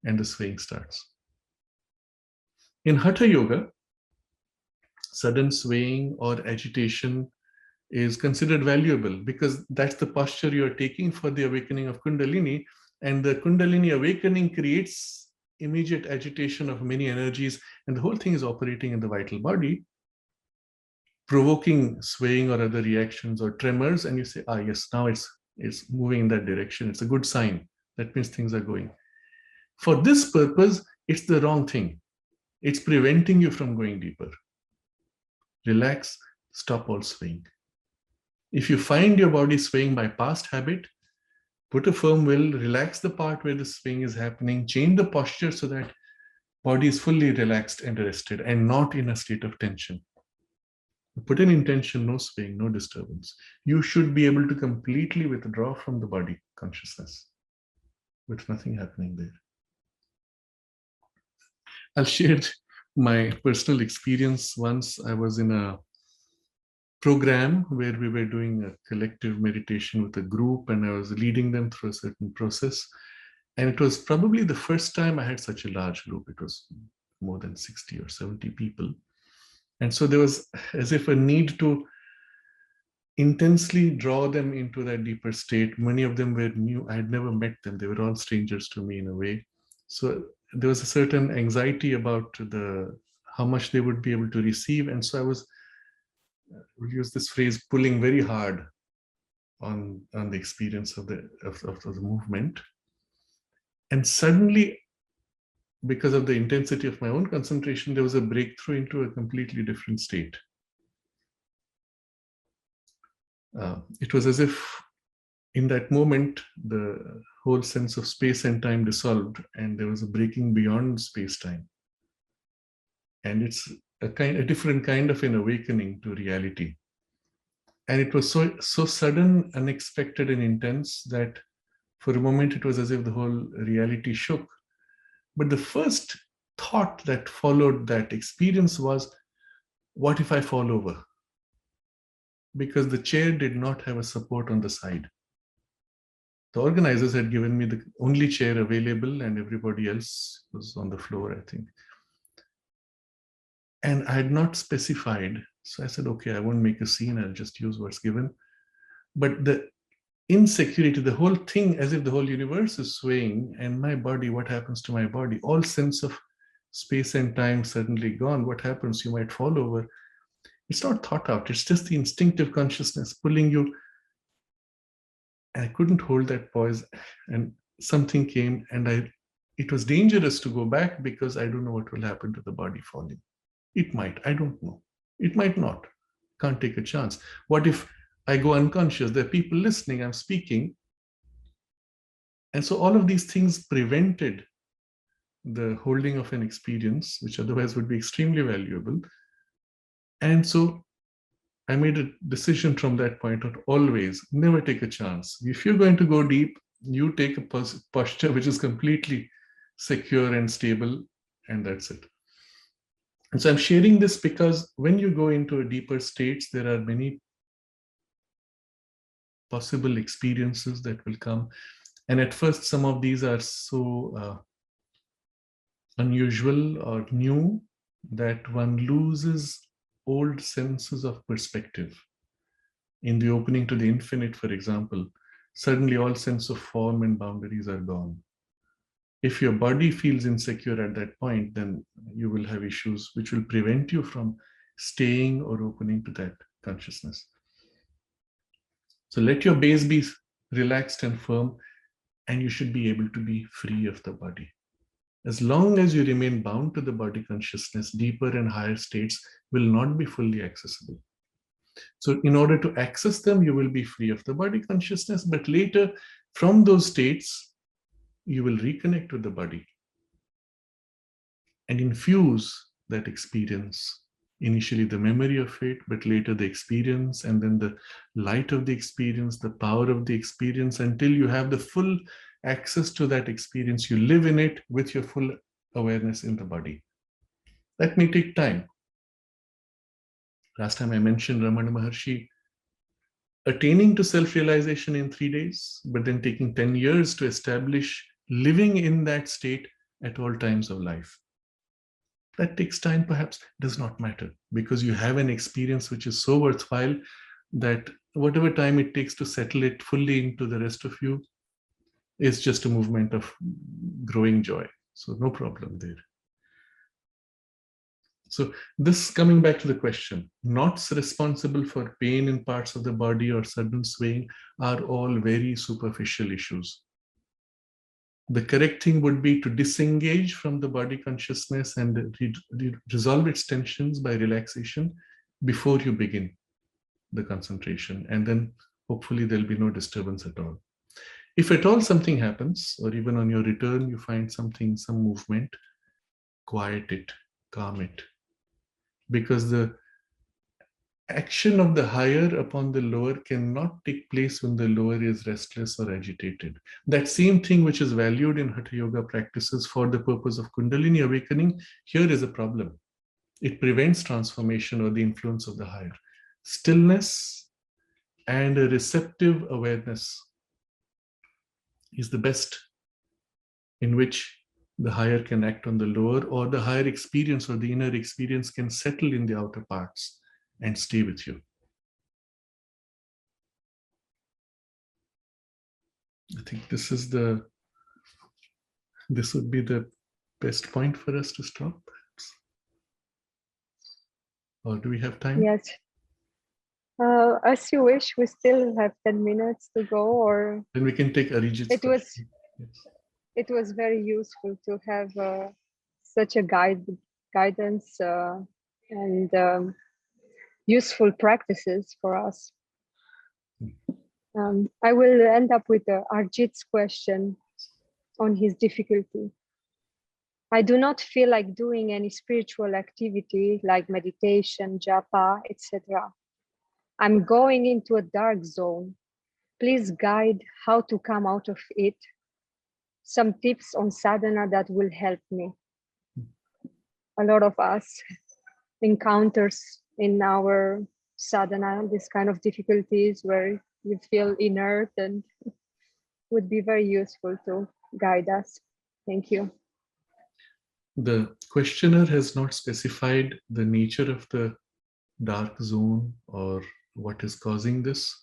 and the swaying starts. In Hatha Yoga, sudden swaying or agitation is considered valuable because that's the posture you are taking for the awakening of Kundalini. And the Kundalini awakening creates immediate agitation of many energies, and the whole thing is operating in the vital body, provoking swaying or other reactions or tremors. And you say, yes, now it's moving in that direction. It's a good sign. That means things are going. For this purpose, it's the wrong thing. It's preventing you from going deeper. Relax, stop all swaying. If you find your body swaying by past habit, put a firm will, relax the part where the swing is happening, change the posture so that body is fully relaxed and rested and not in a state of tension. Put an intention, no swaying, no disturbance. You should be able to completely withdraw from the body consciousness with nothing happening there. I'll share my personal experience. Once I was in a program where we were doing a collective meditation with a group, and I was leading them through a certain process. And it was probably the first time I had such a large group. It was more than 60 or 70 people. And so there was as if a need to intensely draw them into that deeper state. Many of them were new. I had never met them. They were all strangers to me in a way. So there was a certain anxiety about how much they would be able to receive. And so I would use this phrase, pulling very hard on the experience of the movement. And suddenly, because of the intensity of my own concentration, there was a breakthrough into a completely different state. It was as if in that moment, the whole sense of space and time dissolved, and there was a breaking beyond space-time. And it's a different kind of an awakening to reality. And it was so sudden, unexpected, and intense that for a moment it was as if the whole reality shook. But the first thought that followed that experience was, what if I fall over? Because the chair did not have a support on the side. The organizers had given me the only chair available, and everybody else was on the floor, I think. And I had not specified. So I said, okay, I won't make a scene. I'll just use what's given. But the insecurity, the whole thing, as if the whole universe is swaying, and my body, what happens to my body? All sense of space and time suddenly gone. What happens? You might fall over. It's not thought out. It's just the instinctive consciousness pulling you. And I couldn't hold that poise, and something came, and it was dangerous to go back because I don't know what will happen to the body falling. It might, I don't know. It might not. Can't take a chance. What if I go unconscious? There are people listening, I'm speaking. And so all of these things prevented the holding of an experience, which otherwise would be extremely valuable. And so I made a decision from that point on, always never take a chance. If you're going to go deep, you take a posture which is completely secure and stable, and that's it. And so I'm sharing this because when you go into a deeper states, there are many possible experiences that will come. And at first, some of these are so unusual or new that one loses old senses of perspective. In the opening to the infinite, for example, suddenly all sense of form and boundaries are gone. If your body feels insecure at that point, then you will have issues which will prevent you from staying or opening to that consciousness. So let your base be relaxed and firm, and you should be able to be free of the body. As long as you remain bound to the body consciousness, deeper and higher states will not be fully accessible. So in order to access them, you will be free of the body consciousness, but later from those states, you will reconnect with the body and infuse that experience. Initially the memory of it, but later the experience, and then the light of the experience, the power of the experience, until you have the full access to that experience. You live in it with your full awareness in the body. That may take time. Last time I mentioned Ramana Maharshi attaining to self-realization in 3 days, but then taking 10 years to establish living in that state at all times of life. That takes time, perhaps, does not matter, because you have an experience which is so worthwhile that whatever time it takes to settle it fully into the rest of you is just a movement of growing joy. So no problem there. So this, coming back to the question, knots responsible for pain in parts of the body or sudden swaying are all very superficial issues. The correct thing would be to disengage from the body consciousness and resolve its tensions by relaxation before you begin the concentration. And then hopefully there'll be no disturbance at all. If at all something happens, or even on your return, you find something, some movement, quiet it, calm it. Because the action of the higher upon the lower cannot take place when the lower is restless or agitated. That same thing which is valued in Hatha Yoga practices for the purpose of Kundalini awakening, here is a problem. It prevents transformation or the influence of the higher. Stillness and a receptive awareness is the best in which the higher can act on the lower, or the higher experience or the inner experience can settle in the outer parts and stay with you. I think this would be the best point for us to stop, perhaps. Or do we have time? Yes. As you wish. We still have 10 minutes to go, or then we can take Arijit's question. It was very useful to have such a guidance and useful practices for us. I will end up with Arjit's question on his difficulty. I do not feel like doing any spiritual activity like meditation, japa, etc. I'm going into a dark zone. Please guide how to come out of it. Some tips on sadhana that will help me. A lot of us encounters in our sadhana this kind of difficulties where you feel inert, and would be very useful to guide us. Thank you. The questioner has not specified the nature of the dark zone or what is causing this.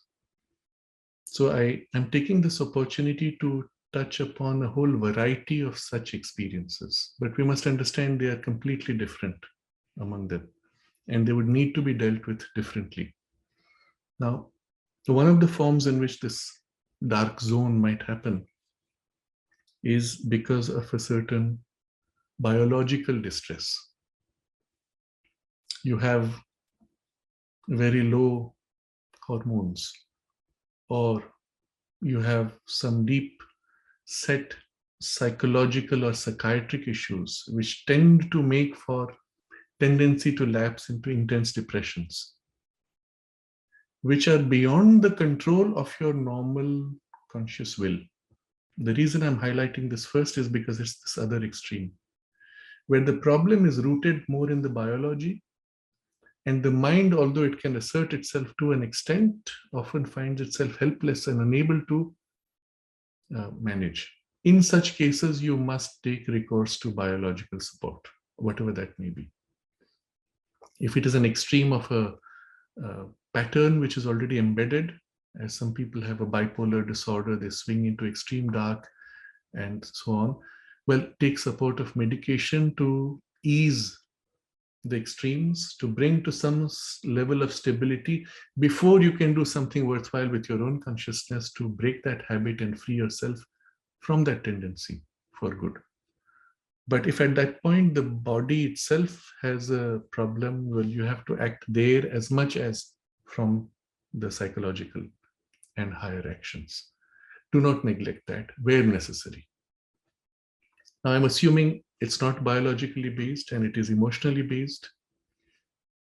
So I'm taking this opportunity to touch upon a whole variety of such experiences, but we must understand they are completely different among them, and they would need to be dealt with differently. Now, one of the forms in which this dark zone might happen is because of a certain biological distress. You have very low hormones, or you have some deep set psychological or psychiatric issues which tend to make for tendency to lapse into intense depressions. which are beyond the control of your normal conscious will. The reason I'm highlighting this first is because it's this other extreme, where the problem is rooted more in the biology, and the mind, although it can assert itself to an extent, often finds itself helpless and unable to manage. In such cases, you must take recourse to biological support, whatever that may be. If it is an extreme of a pattern which is already embedded, as some people have a bipolar disorder, they swing into extreme dark and so on, well, take support of medication to ease the extremes, to bring to some level of stability before you can do something worthwhile with your own consciousness to break that habit and free yourself from that tendency for good. But if at that point the body itself has a problem, well, you have to act there as much as from the psychological and higher actions. Do not neglect that where necessary. Now, I'm assuming it's not biologically based and it is emotionally based.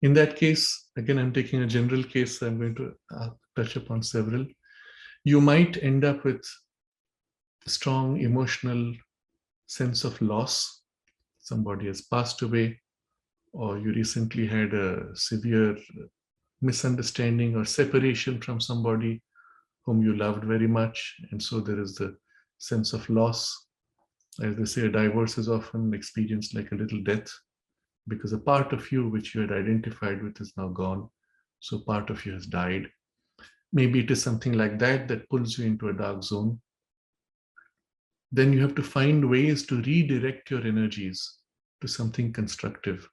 In that case, again, I'm taking a general case. I'm going to touch upon several. You might end up with strong emotional sense of loss. Somebody has passed away, or you recently had a severe misunderstanding or separation from somebody whom you loved very much. And so there is the sense of loss. As they say, a divorce is often experienced like a little death, because a part of you which you had identified with is now gone. So part of you has died. Maybe it is something like that that pulls you into a dark zone. Then you have to find ways to redirect your energies to something constructive,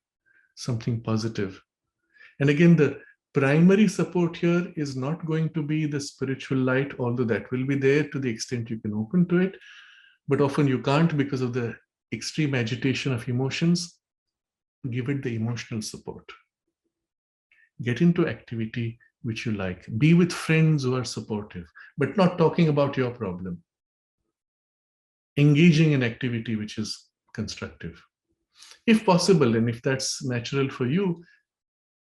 something positive. And again, the primary support here is not going to be the spiritual light, although that will be there to the extent you can open to it. But often you can't because of the extreme agitation of emotions. Give it the emotional support. Get into activity which you like. Be with friends who are supportive, but not talking about your problem. Engaging in activity which is constructive. If possible, and if that's natural for you,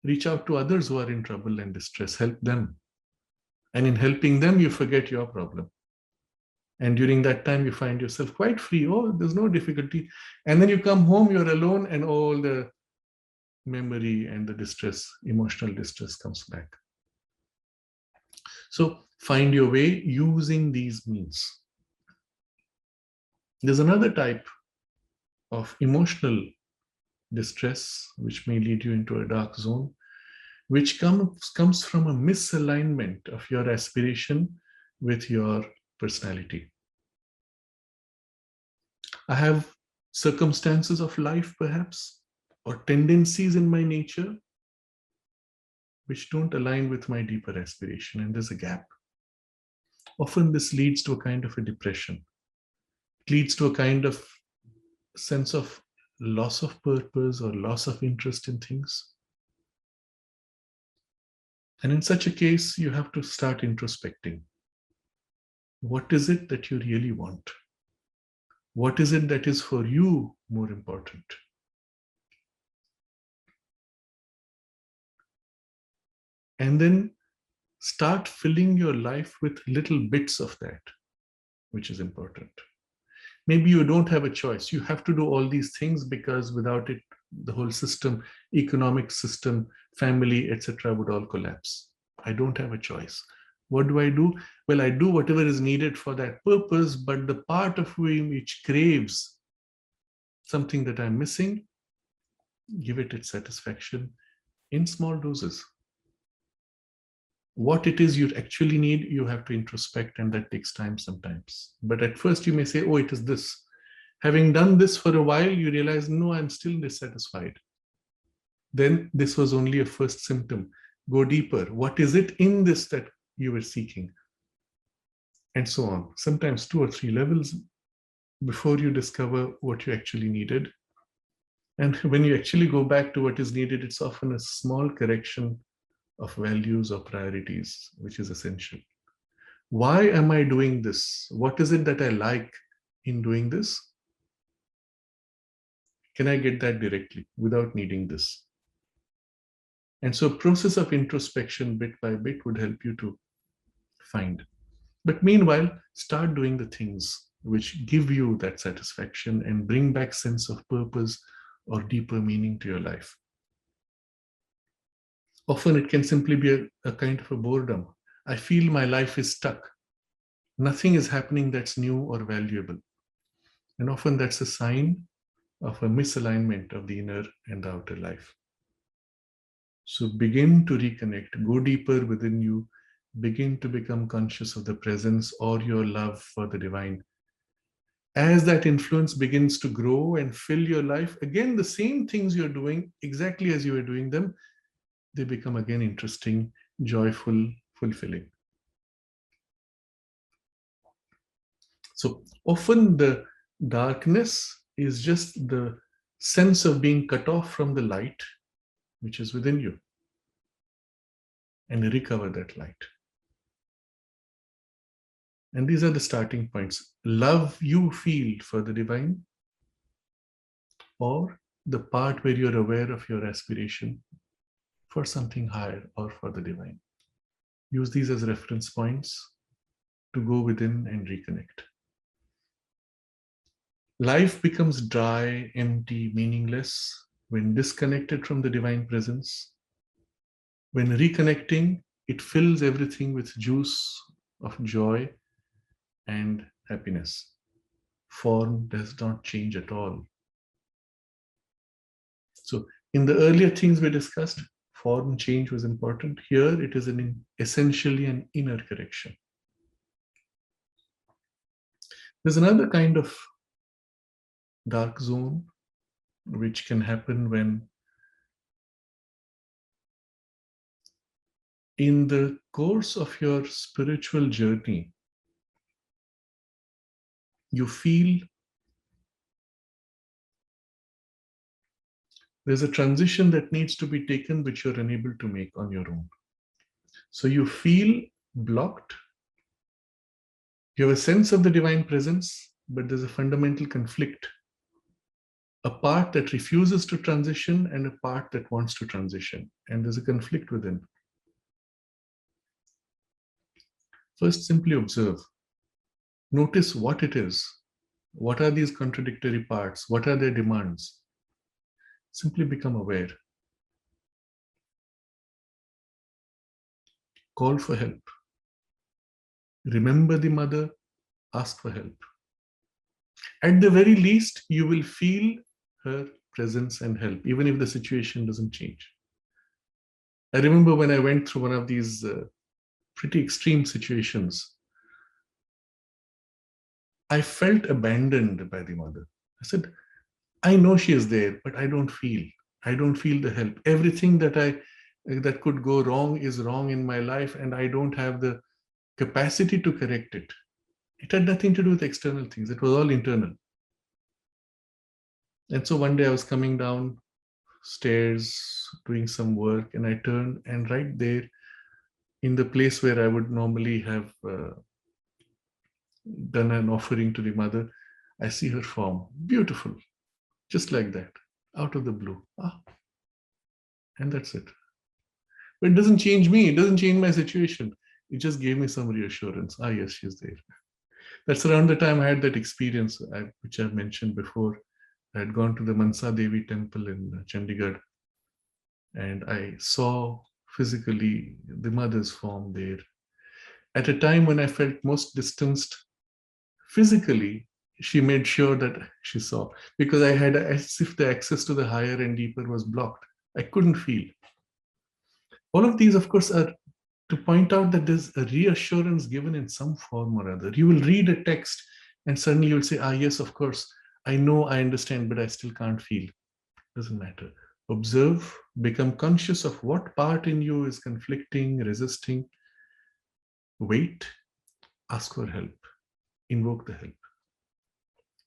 reach out to others who are in trouble and distress. Help them. And in helping them, you forget your problem. And during that time, you find yourself quite free. Oh, there's no difficulty. And then you come home, you're alone, and all the memory and the distress, emotional distress comes back. So find your way using these means. There's another type of emotional distress which may lead you into a dark zone, which comes from a misalignment of your aspiration with your personality. I have circumstances of life, perhaps, or tendencies in my nature which don't align with my deeper aspiration, and there's a gap. Often this leads to a kind of a depression. It leads to a kind of sense of loss of purpose or loss of interest in things. And in such a case, you have to start introspecting. What is it that you really want? What is it that is for you more important? And then start filling your life with little bits of that, which is important. Maybe you don't have a choice. You have to do all these things because without it, the whole system, economic system, family, etc., would all collapse. I don't have a choice. What do? Well, I do whatever is needed for that purpose, but the part of me which craves something that I'm missing, give it its satisfaction in small doses. What it is you actually need, you have to introspect, and that takes time sometimes. But at first you may say, oh, it is this. Having done this for a while, you realize, no, I'm still dissatisfied. Then this was only a first symptom. Go deeper. What is it in this that you were seeking? And so on. Sometimes 2 or 3 levels before you discover what you actually needed. And when you actually go back to what is needed, it's often a small correction of values or priorities, which is essential. Why am I doing this? What is it that I like in doing this? Can I get that directly without needing this? And so a process of introspection bit by bit would help you to find. But meanwhile, start doing the things which give you that satisfaction and bring back sense of purpose or deeper meaning to your life. Often it can simply be a kind of a boredom. I feel my life is stuck. Nothing is happening that's new or valuable. And often that's a sign of a misalignment of the inner and the outer life. So begin to reconnect, go deeper within you, begin to become conscious of the presence or your love for the divine. As that influence begins to grow and fill your life, again, the same things you're doing exactly as you were doing them, they become again interesting, joyful, fulfilling. So often the darkness is just the sense of being cut off from the light which is within you, and recover that light. And these are the starting points. Love you feel for the divine, or the part where you're aware of your aspiration for something higher or for the divine. Use these as reference points to go within and reconnect. Life becomes dry, empty, meaningless when disconnected from the divine presence. When reconnecting, it fills everything with juice of joy and happiness. Form does not change at all. So in the earlier things we discussed, form change was important. Here it is essentially an inner correction. There's another kind of dark zone which can happen when in the course of your spiritual journey, you feel there's a transition that needs to be taken which you're unable to make on your own. So you feel blocked. You have a sense of the divine presence, but there's a fundamental conflict. A part that refuses to transition and a part that wants to transition. And there's a conflict within. First, simply observe. Notice what it is. What are these contradictory parts? What are their demands? Simply become aware. Call for help. Remember the mother, ask for help. At the very least, you will feel her presence and help, even if the situation doesn't change. I remember when I went through one of these pretty extreme situations, I felt abandoned by the mother. I said, I know she is there, but I don't feel. I don't feel the help. Everything that could go wrong is wrong in my life, and I don't have the capacity to correct it. It had nothing to do with external things. It was all internal. And so one day I was coming down stairs doing some work, and I turned, and right there in the place where I would normally have done an offering to the mother, I see her form, beautiful, just like that, out of the blue. And that's it. But it doesn't change me. It doesn't change my situation. It just gave me some reassurance. Yes, she's there. That's around the time I had that experience, which I've mentioned before. I had gone to the Mansa Devi temple in Chandigarh, and I saw physically the mother's form there. At a time when I felt most distanced physically, she made sure that she saw, because I had as if the access to the higher and deeper was blocked. I couldn't feel. All of these, of course, are to point out that there's a reassurance given in some form or other. You will read a text and suddenly you'll say, yes, of course, I know, I understand, but I still can't feel. Doesn't matter. Observe, become conscious of what part in you is conflicting, resisting. Wait, ask for help, invoke the help.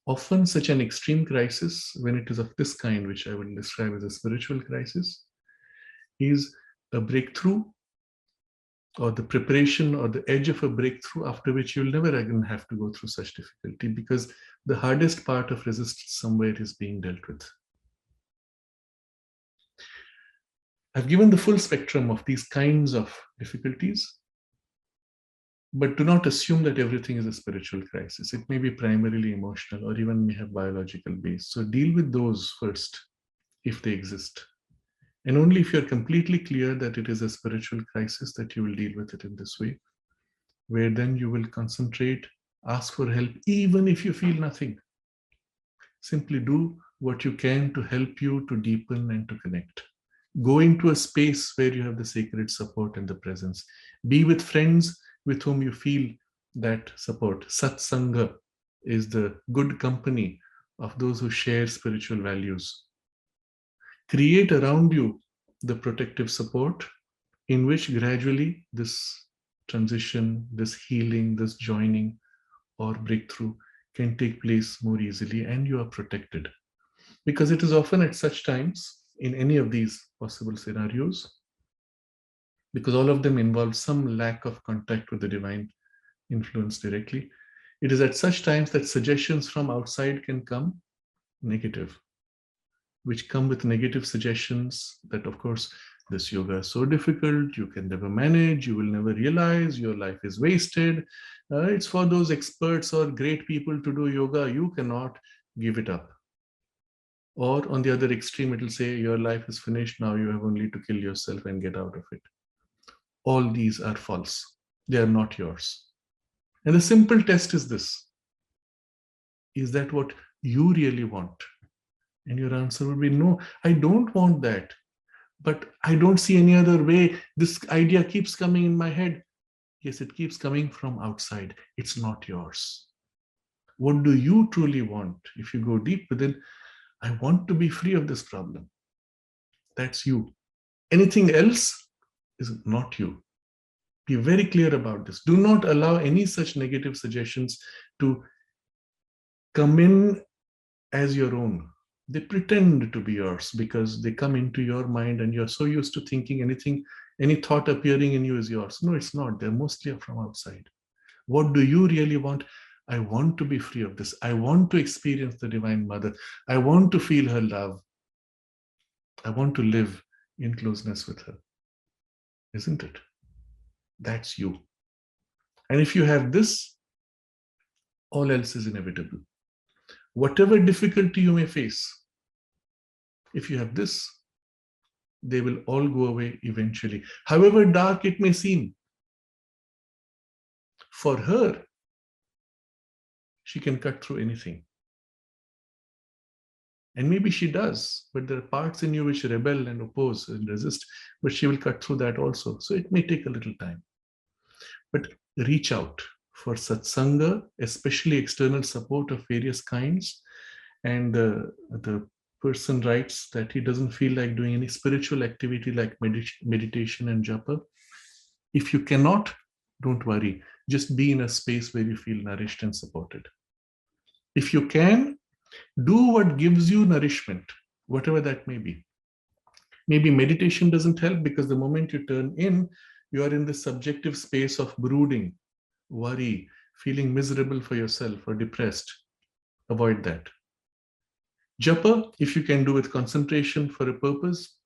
Often such an extreme crisis, when it is of this kind, which I will describe as a spiritual crisis, is a breakthrough or the preparation or the edge of a breakthrough, after which you'll never again have to go through such difficulty, because the hardest part of resistance somewhere is being dealt with. I've given the full spectrum of these kinds of difficulties, but do not assume that everything is a spiritual crisis. It may be primarily emotional or even may have biological base. So deal with those first if they exist. And only if you're completely clear that it is a spiritual crisis that you will deal with it in this way, where then you will concentrate, ask for help, even if you feel nothing. Simply do what you can to help you to deepen and to connect. Go into a space where you have the sacred support and the presence. Be with friends with whom you feel that support. Satsanga is the good company of those who share spiritual values. Create around you the protective support in which gradually this transition, this healing, this joining or breakthrough can take place more easily, and you are protected. Because it is often at such times in any of these possible scenarios, because all of them involve some lack of contact with the divine influence directly, it is at such times that suggestions from outside can come negative, which come with negative suggestions that, of course, this yoga is so difficult, you can never manage, you will never realize, your life is wasted. It's for those experts or great people to do yoga, you cannot give it up. Or on the other extreme, it will say, your life is finished, now you have only to kill yourself and get out of it. All these are false. They are not yours. And the simple test is this. Is that what you really want? And your answer will be, no, I don't want that. But I don't see any other way. This idea keeps coming in my head. Yes, it keeps coming from outside. It's not yours. What do you truly want? If you go deep within, I want to be free of this problem. That's you. Anything else is not you. Be very clear about this. Do not allow any such negative suggestions to come in as your own. They pretend to be yours because they come into your mind and you're so used to thinking anything, any thought appearing in you is yours. No, it's not. They're mostly from outside. What do you really want? I want to be free of this. I want to experience the Divine Mother. I want to feel her love. I want to live in closeness with her. Isn't it? That's you. And if you have this, all else is inevitable. Whatever difficulty you may face, if you have this, they will all go away eventually. However dark it may seem, for her, she can cut through anything. And maybe she does, but there are parts in you which rebel and oppose and resist, but she will cut through that also. So it may take a little time. But reach out for satsanga, especially external support of various kinds. And the person writes that he doesn't feel like doing any spiritual activity like meditation and japa. If you cannot, don't worry. Just be in a space where you feel nourished and supported. If you can, do what gives you nourishment, whatever that may be. Maybe meditation doesn't help because the moment you turn in, you are in the subjective space of brooding, worry, feeling miserable for yourself or depressed. Avoid that. Japa, if you can do with concentration for a purpose,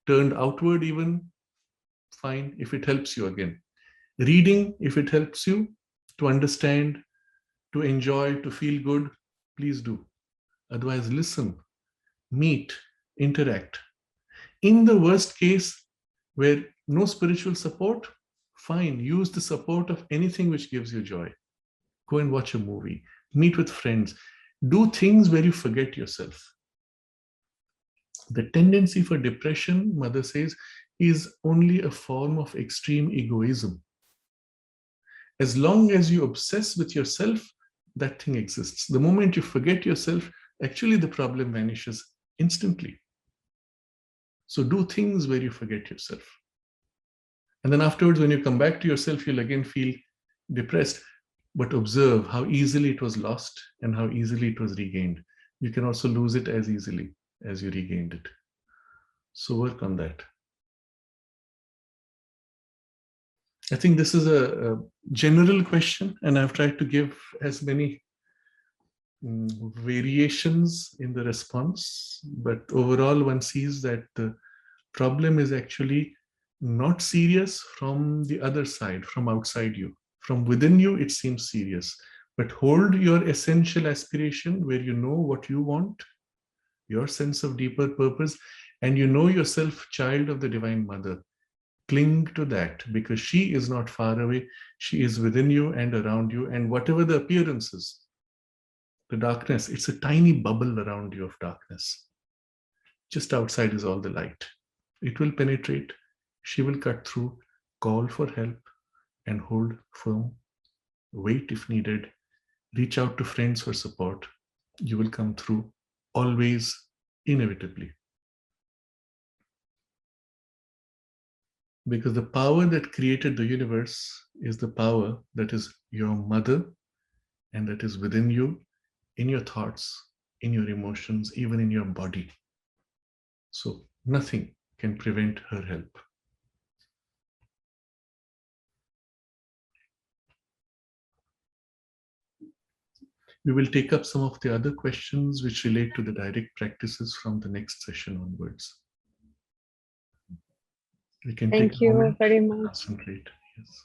turned outward even, fine, if it helps you again. Reading, if it helps you to understand, to enjoy, to feel good, please do. Otherwise, listen, meet, interact. In the worst case, where no spiritual support, fine, use the support of anything which gives you joy. Go and watch a movie, meet with friends, do things where you forget yourself. The tendency for depression, Mother says, is only a form of extreme egoism. As long as you obsess with yourself, that thing exists. The moment you forget yourself, actually the problem vanishes instantly. So do things where you forget yourself. And then afterwards, when you come back to yourself, you'll again feel depressed. But observe how easily it was lost and how easily it was regained. You can also lose it as easily as you regained it. So work on that. I think this is a general question, and I've tried to give as many variations in the response, but overall one sees that the problem is actually not serious from the other side, from outside you. From within you, it seems serious. But hold your essential aspiration where you know what you want, your sense of deeper purpose, and you know yourself child of the Divine Mother. Cling to that, because she is not far away. She is within you and around you. And whatever the appearances, the darkness, it's a tiny bubble around you of darkness. Just outside is all the light. It will penetrate. She will cut through. Call for help and hold firm. Wait if needed. Reach out to friends for support. You will come through, always, inevitably. Because the power that created the universe is the power that is your mother and that is within you, in your thoughts, in your emotions, even in your body. So nothing can prevent her help. We will take up some of the other questions which relate to the direct practices from the next session onwards. We can take Thank a you moment very to much. concentrate. Yes.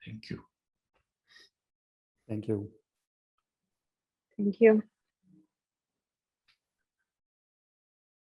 Thank you. Thank you. Thank you.